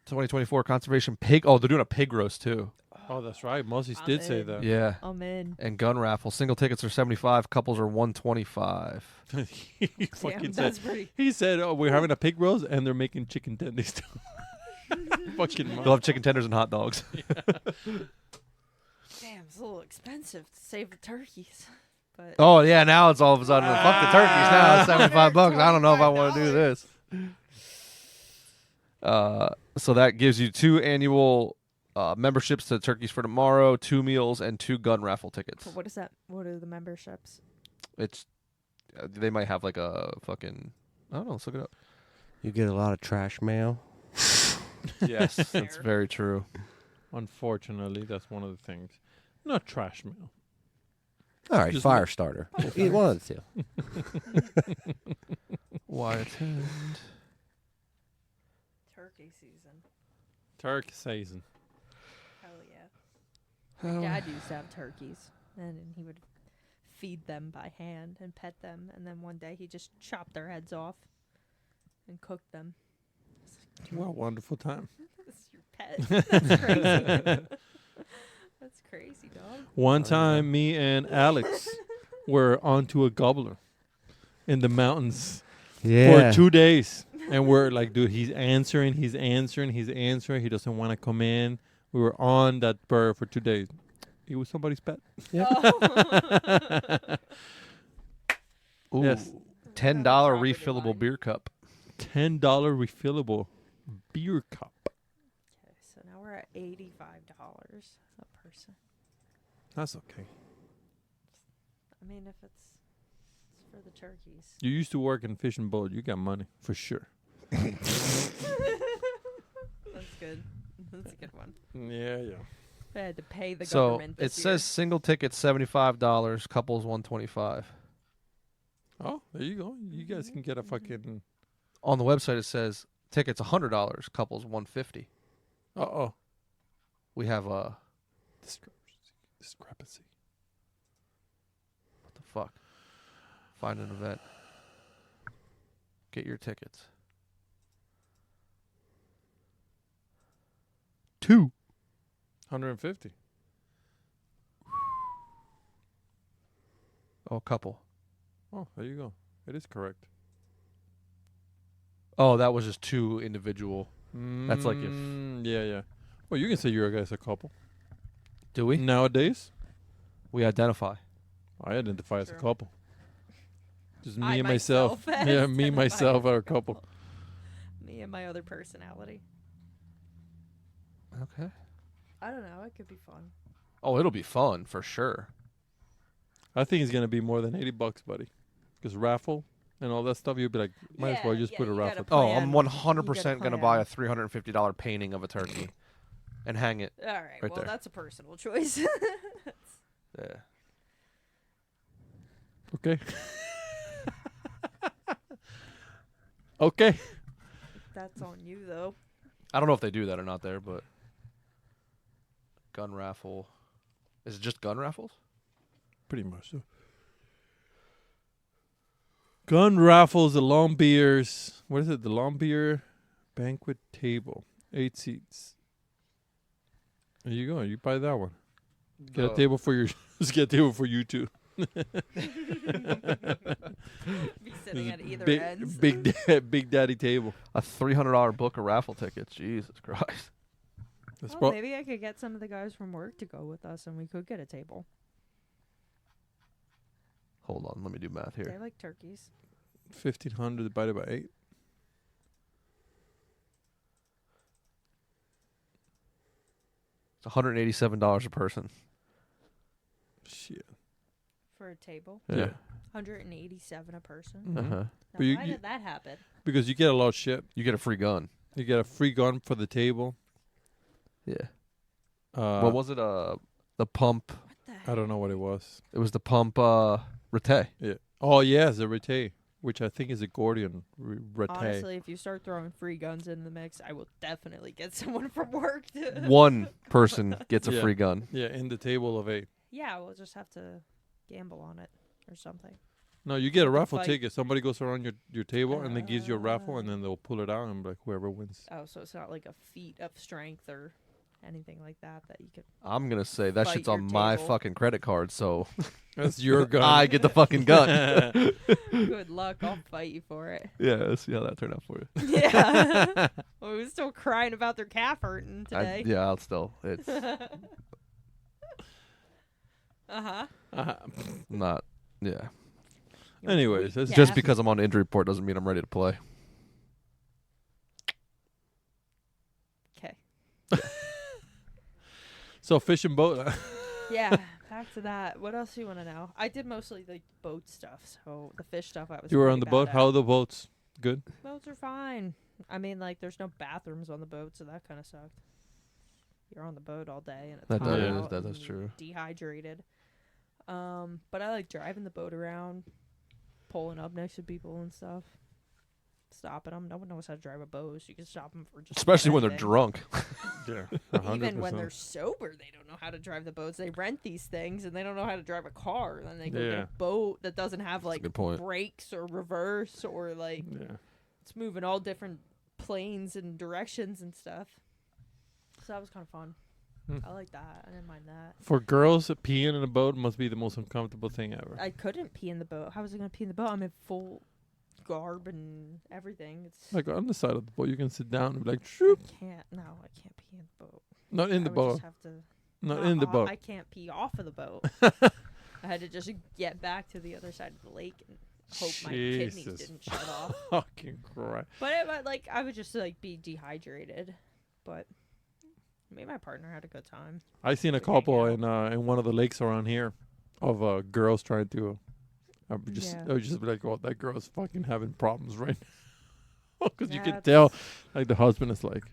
2024 Conservation Pig. Oh, they're doing a pig roast too. Oh, that's right. Moses I'm did say in. that. Yeah. I'm in. And gun raffle. Single tickets are 75, couples are 125. He Damn, fucking that's said. pretty. He said, "Oh, we're having a pig roast, and they're making chicken tendies too." Fucking They'll mom. have chicken tenders and hot dogs. Damn, it's a little expensive to save the turkeys. But Oh yeah, now it's all of a sudden fuck the turkeys. Now it's $75. I don't know if I want to do this. So that gives you 2 annual memberships to Turkeys for Tomorrow, 2 meals, and 2 gun raffle tickets. what is that? What are the memberships? It's they might have like a fucking I don't know. Let's look it up. You get a lot of trash mail. Yes, that's Fair. very true. Unfortunately, that's one of the things. Not trash mail. All right, Just fire starter. Eat one of the two. Why attend? Turkey season. Turkey season. Hell yeah. My dad used to have turkeys, and he would feed them by hand and pet them, and then one day he just chopped their heads off and cooked them. What a wonderful time. That's your pet. That's crazy. That's crazy, dog. One time, me and Alex were onto a gobbler in the mountains Yeah. for 2 days. And we're like, dude, he's answering. He doesn't want to come in. We were on that bird for 2 days. He was somebody's pet. Ooh, Yes. $10 Property refillable line. beer cup. $10 refillable beer cup. Okay, so now we're at $85 a person. That's okay. I mean, if it's for the turkeys. You used to work in fish and boat. You got money for sure. That's good. That's a good one. Yeah. I had to pay the So government it this says single ticket $75, couples $125. Oh, there you go. You guys can get a fucking. On the website it says tickets $100, couples $150. Uh-oh. We have a Discrepancy. what the fuck? Find an event. Get your tickets. 150. Oh, couple. Oh, there you go. It is correct. Oh, that was just 2 individual. That's like if- Yeah. Well, you can say you're a guys a couple. Do we? Nowadays, We identify. I identify as a True. couple. Just me I and myself. myself Yeah, me and identify myself as are a a couple. Me and my other personality. Okay. I don't know. It could be fun. Oh, it'll be fun for sure. I think it's gonna be more than $80, buddy. Because raffle and all that stuff, you'd be like, might as well just put a you raffle. gotta Oh, I'm plan. 100% You going to gotta buy a plan. $350 painting of a turkey and hang it. All right. right Well, there. that's a personal choice. Yeah. Okay. Okay. That's on you, though. I don't know if they do that or not there, but gun raffle. Is it just gun raffles? Pretty much so. Gun raffles, the long beers. What is it? The long beer banquet table. 8 seats. There you go. You buy that one. Get a table for your. Just get a table for you two. Be sitting at either big, ends. big daddy table. A $300 book of raffle tickets. Jesus Christ. That's Well, maybe I could get some of the guys from work to go with us, and we could get a table. Hold on, let me do math They here. like turkeys. 1,500 divided by 8. It's $187 a person. Shit. For a table. Yeah. 187 a person. Mhm. Uh-huh. Now, But you- why you- did that happen? Because you get a lot of shit. You get a free gun. You get a free gun for the table. Yeah. What What was it? The pump. What the heck? I don't know what it was. It was the pump. Rete. Yeah. Oh, yes, the rete, which I think is a Gordian rete. Honestly, if you start throwing free guns in the mix, I will definitely get someone from work to. One person gets a Yeah. free gun. Yeah, in the table of 8. Yeah, we'll just have to gamble on it or something. No, you get a raffle fight. ticket. Somebody goes around your table and then gives you a raffle, and then they'll pull it out and be like whoever wins. Oh, so it's not like a feat of strength or anything like that you could. I'm gonna say that Fight shit's on your my table. fucking credit card, so That's your gun. I get the fucking gun. Good luck. I'll fight you for it. Yeah, let's see how that turned out for you. Yeah. Well, we were still crying about their calf hurting today. Yeah, I'll still. It's Uh-huh. not. Yeah. Anyways, that's Yeah. Just because I'm on injury report doesn't mean I'm ready to play. Okay. so fish and boat. Yeah. Back to that. What else do you want to know? I did mostly the boat stuff, so the fish stuff I was. You were pretty on the bad boat. at. How are the boats? Good. Boats are fine. I mean, like, there's no bathrooms on the boat, so that kind of sucked. You're on the boat all day, and it's That hot does- out that and is you're true. Dehydrated. But I like driving the boat around, pulling up next to people and stuff, stopping them. No one knows how to drive a boat, so you can stop them for just. Especially when they're anything. drunk. Yeah. Even when they're sober, they don't know how to drive the boats. They rent these things and they don't know how to drive a car. And then they go get Yeah. a boat that doesn't have like good point. brakes or reverse or like Yeah. it's moving all different planes and directions and stuff. So that was kind of fun. I like that. I didn't mind that. For girls, peeing in a boat must be the most uncomfortable thing ever. I couldn't pee in the boat. How was I gonna pee in the boat? I'm in full garb and everything. It's Like on the side of the boat, you can sit down and be like, shoop. I can't. No, I can't pee in the boat. Not in the I would boat. just have to. Not in the boat. I can't pee off of the boat. I had to just get back to the other side of the lake and hope my kidneys Jesus. didn't shut off. Fucking Christ. But like I would just like be dehydrated. But me and my partner had a good time. I seen a To hang couple out. in one of the lakes around here of girls trying to. I would Yeah. just be like, oh, that girl's fucking having problems right now. Because you Yeah, can tell, like the husband is like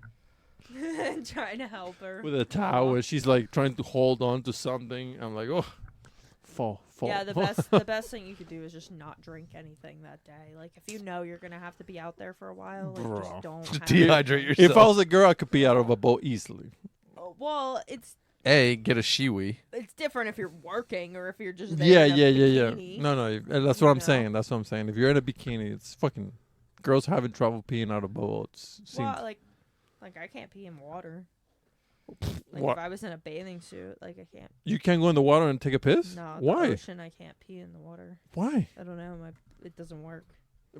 trying to help her with a towel, and she's like trying to hold on to something. I'm like, oh, fall. Yeah, the best thing you could do is just not drink anything that day. Like if you know you're gonna have to be out there for a while, like Bro. just don't Just have dehydrate anything. yourself. If I was a girl, I could pee out of a boat easily. Oh, well, it's Get a shiwi. different if you're working or if you're just Yeah, there in a yeah. bikini. No, that's what I'm You know? saying. That's what I'm saying. If you're in a bikini, it's fucking girls having trouble peeing out of boats. Well, like I can't pee in water. Like What? if I was in a bathing suit, like I can't. You can't go in the water and take a piss? No, the Why? ocean, I can't pee in the water. Why? I don't know. It doesn't work. I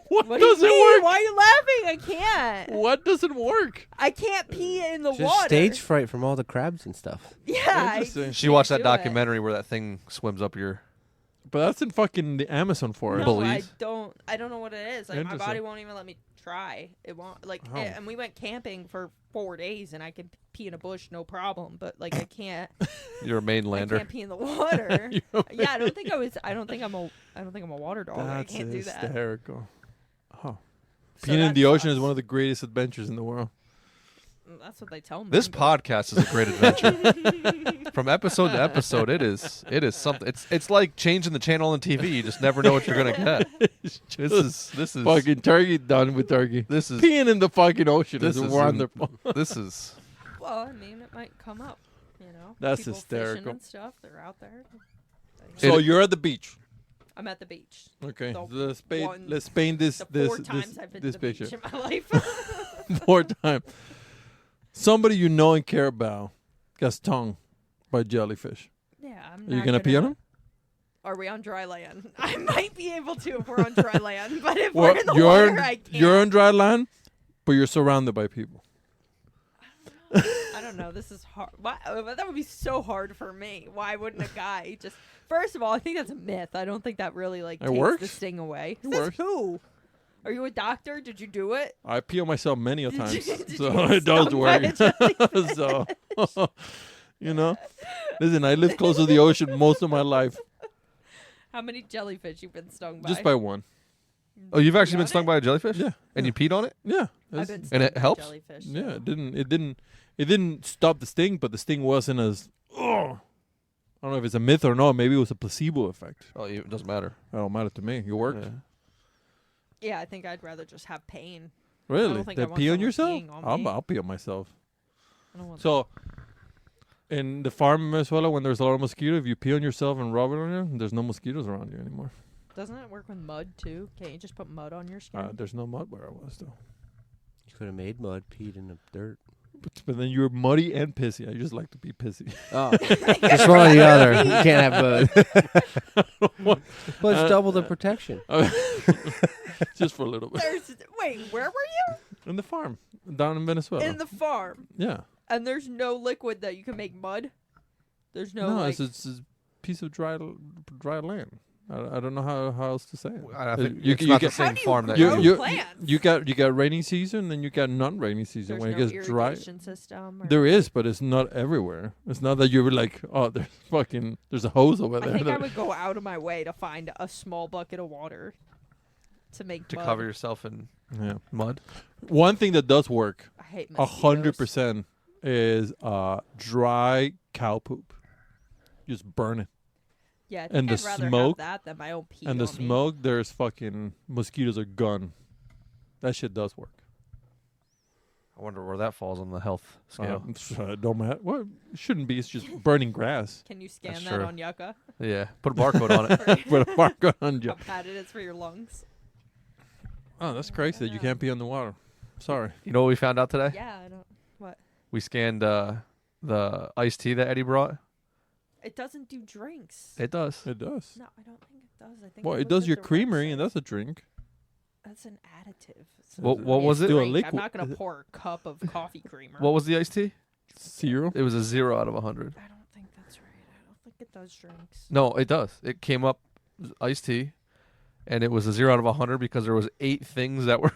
What, What doesn't do you mean? work? Why are you laughing? I can't. What doesn't work? I can't pee in the Just water. stage fright from all the crabs and stuff. Yeah. I Interesting. just She watched that can't do it. documentary where that thing swims up your. But that's in fucking the Amazon forest. No, I Belize. don't. I don't know what it is. Like my Interesting. body won't even let me try. It won't. Like, Oh. and we went camping for 4 days, and I could pee in a bush, no problem. But like, I can't. You're a I mainlander. can't pee in the water. You're Yeah, I don't think I was. I don't think I'm a water dog. I That's can't do that. hysterical. Oh. So Peeing in that the ocean is sucks. one of the greatest adventures in the world. That's what they tell me. This but- podcast is a great adventure. From episode to episode, it is something. It's like changing the channel on TV. You just never know what you're gonna get. This is Fucking turkey done with turkey. this is Peeing in the fucking ocean this is is wonderful. this is Well, I mean, it might come up. You know, That's People hysterical. Fishing and stuff. They're out there. So you're at the beach. I'm at the beach. Okay. The Let's paint this The 4 times I've been this to the picture. beach in my life. 4 times. Somebody you know and care about gets stung by jellyfish. Yeah, I'm Are you not gonna pee on him? Are we on dry land? I might be able to if we're on dry land, but if Well, we're in the you're water, I can't. you're on dry land, but you're surrounded by people. I don't know. This is hard. Why, that would be so hard for me. Why wouldn't a guy just? First of all, I think that's a myth. I don't think that really like It takes works. the sting away. It Says works. who? Are you a doctor? Did you do it? I pee on myself many a Did times, you- did you so get it does stung by a work. jellyfish? So, you know, listen, I live close to the ocean most of my life, How many jellyfish you've been stung by? just by one. Oh, you've actually been Got stung it? by a jellyfish? Yeah, And you peed on it? yeah. I've it's- been And stung it by helps? Jellyfish, Yeah, so- it didn't stop the sting, but the sting wasn't as. I don't know if it's a myth or not. Maybe it was a placebo effect. Oh, it doesn't matter. It don't matter to me. You worked. Yeah. Yeah, I think I'd rather just have pain. Really? think I They want pee on someone yourself? peeing on me. I'll pee on myself. I don't want So, in the farm in Venezuela, when there's a lot of mosquitoes, if you pee on yourself and rub it on you, there's no mosquitoes around you anymore. Doesn't it work with mud too? Can't you just put mud on your skin? There's no mud where I was, though. You could have made mud, peed in the dirt. But then you're muddy and pissy. I just like to be pissy. Oh, just one or the other. You can't have both. But it's double the protection. Just for a little bit. Wait, where were you? In the farm, down in Venezuela. In the farm, yeah. and there's no liquid that you can make mud. There's no, like. it's a piece of dry land. I don't know how else to say it. I think you it's you not get- the same How do you farm that grow you plants? you got rainy season and you got non-rainy season. There's When no it gets dry, irrigation system. Or there is, but it's not everywhere. It's not that you're like, oh, there's a hose over I there. think I would go out of my way to find a small bucket of water to make to mud. cover yourself in Yeah. mud. One thing that does work I hate 100% is dry cow poop. Just burn it. Yeah, I think and the I'd rather smoke- have that than my own pee And the on me. smoke, there's fucking mosquitoes are gone. That shit does work. I wonder where that falls on the health scale. Don't matter. Well, it shouldn't be. It's just burning grass. Can you scan That's that true. on Yucca? Yeah, put a barcode on it. Put a mark on you. How bad it is for your lungs? Oh, that's crazy that you can't be on the water. Sorry. You know what we found out today? Yeah, I don't. What? We scanned the iced tea that Eddie brought. It doesn't do drinks. It does. It does. No, I don't think it does. I think Well, I it looked does at your the creamery, and website. that's a drink. That's an additive. It's What not what really was a it? Still a drink. liquid. I'm not gonna Is it- pour a cup of coffee creamer. What was the iced tea? 0. It was a 0 out of 100. I don't think that's right. I don't think it does drinks. No, it does. It came up iced tea, and it was a 0 out of 100 because there was 8 things that were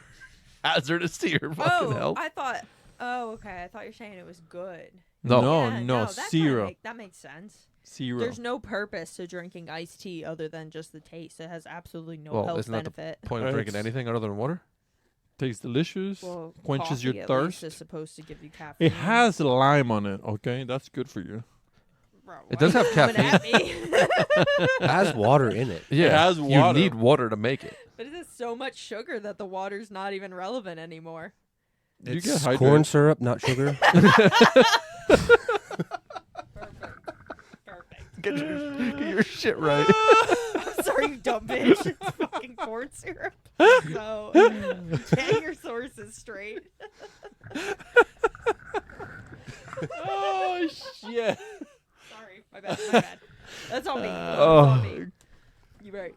hazardous to your fucking health. I thought. Oh, okay. I thought you were saying it was good. No. Yeah, no, that 0. that makes sense. 0. There's no purpose to drinking iced tea other than just the taste. It has absolutely no Well, health isn't that the benefit. Point of drinking It's- anything other than water? Tastes delicious. Well, quenches your coffee at least thirst. is supposed to give you caffeine. It has lime on it. Okay, that's good for you. Bro, It why does are have you coming caffeine. at me? It has water in it. Yeah, It has You water. need water to make it. But it has so much sugar that the water's not even relevant anymore. You It's get hydrated. corn syrup, not sugar. Perfect. Get your shit right. I'm sorry, you dumb bitch. It's fucking corn syrup. So, get your sources straight. Oh shit! Sorry, my bad. That's on me. That's Oh. on me. You right.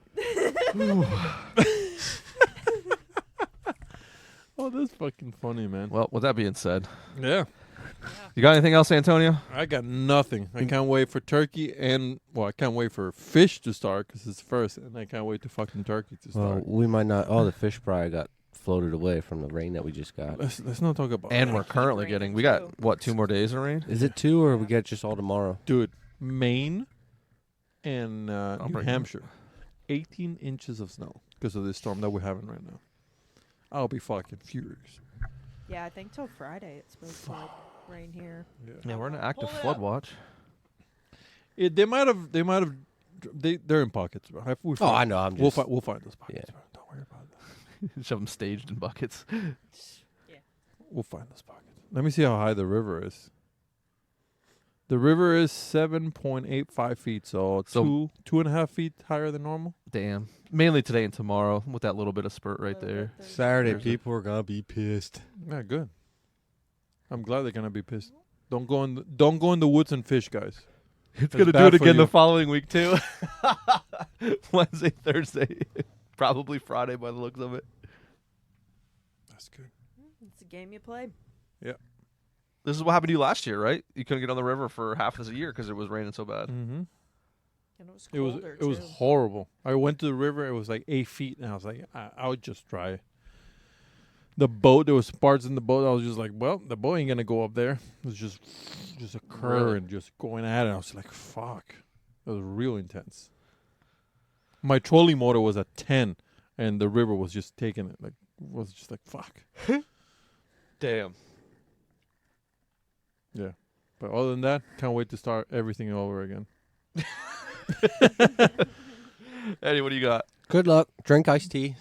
Oh, that's fucking funny, man. Well, with that being said, Yeah, you got anything else, Antonio? I got nothing. I can't wait for turkey, and I can't wait for fish to start because it's first, and I can't wait to fucking turkey to Well, start. we might not. Oh, the fish probably got floated away from the rain that we just got. Let's not talk about And that. we're currently rain getting. too. We got what 2 more days of rain? Is it 2 or we get just all tomorrow? Dude, Maine and New bring it. Hampshire, 18 inches of snow because of this storm that we're having right now. I'll be fucking furious. Yeah, I think till Friday it's supposed to like, rain here. Yeah, we're in an active Pull it flood up. watch. They might have. They're in pockets. Bro. Oh, I know. I'm just. We'll find those pockets. Yeah. Bro. Don't worry about that. Shove them staged in buckets. We'll find those pockets. Let me see how high the river is. The river is 7.85 feet, so So- 2.5 feet higher than normal. Damn. Mainly today and tomorrow with that little bit of spurt right there. Saturday, There's a- people are gonna be pissed. Yeah, good. I'm glad they're gonna be pissed. Don't go in the woods and fish, guys. It's That's gonna do bad it for again you. the following week too. Wednesday, Thursday, probably Friday by the looks of it. That's good. It's a game you play. This is what happened to you last year, right? You couldn't get on the river for half of the year because it was raining so bad. Mm-hmm. And it was It was colder, it was too. horrible. I went to the river. It was like 8 feet, and I was like, I would just try. The boat, there was parts in the boat. I was just like, well, the boat ain't gonna go up there. It was just a current, just going at it. I was like, fuck. It was real intense. My trolling motor was at 10, and the river was just taking it. Like, was just like, fuck. Damn. Yeah. But other than that, can't wait to start everything over again. Eddie, what do you got? Good luck. Drink iced tea.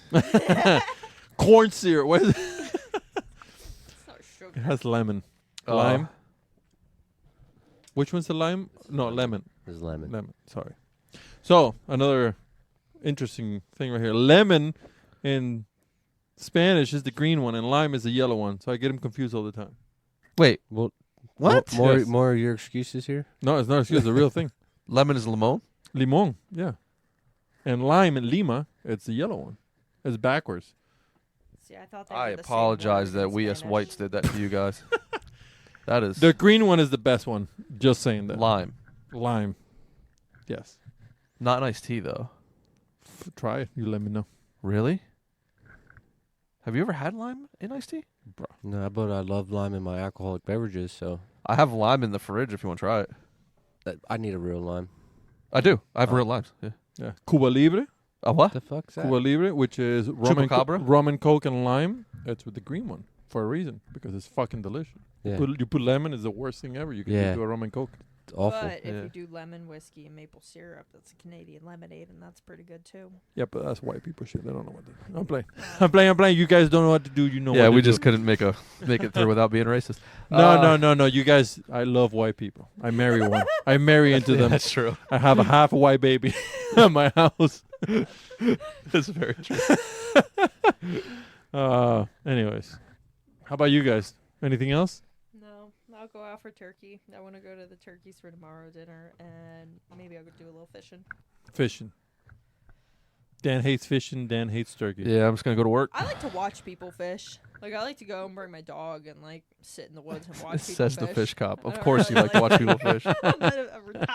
Corn syrup. What is it? It's not sugar. It has lemon. Lime. Which one's the lime? No, lemon. There's lemon. Lemon. Sorry. So another interesting thing right here. Lemon in Spanish is the green one, and lime is the yellow one. So I get them confused all the time. Wait, Well, what? More, Yes. more of your excuses here. No, it's not an excuse. It's a real thing. Lemon is limon? Limon. Yeah. And lime in Lima, it's the yellow one. It's backwards. See, I thought they I were the same apologize word in that we as Spanish. whites did that to you guys. That is The green one is the best one. Just saying that. lime. Lime. Yes. Not an iced tea, though. Try it. You let me know. Really? Have you ever had lime in iced tea? No, but I love lime in my alcoholic beverages, so I have lime in the fridge if you want to try it. I need a real lime. I do. I have Oh. real limes. Yeah. Yeah. Cuba Libre. A what? The fuck's that? Cuba Libre, which is Chupacabra? rum and Coke and lime. It's with the green one for a reason, because it's fucking delicious. Yeah, You put lemon, it's the worst thing ever. You can Yeah. do a rum and Coke. it's awful. But if Yeah. you do lemon whiskey and maple syrup, that's a Canadian lemonade, and that's pretty good too. Yeah, but that's white people shit. They don't know what to do. I'm playing. I'm playing. You guys don't know what to do. You know Yeah, what we to do. just couldn't make it through without being racist. No. You guys, I love white people. I marry one. I marry into them. That's true. I have a half a white baby at my house. That's very true. Anyways, how about you guys? Anything else? No, I'll go out for turkey. I want to go to the Turkeys for tomorrow dinner, and maybe I'll go do a little fishing. Fishing. Dan hates fishing. Dan hates turkey. Yeah, I'm just gonna go to work. I like to watch people fish. Like, I like to go and bring my dog and, like, sit in the woods and watch It people says fish. the fish cop. I Of don't course, you really like to watch people fish. I'm not a retired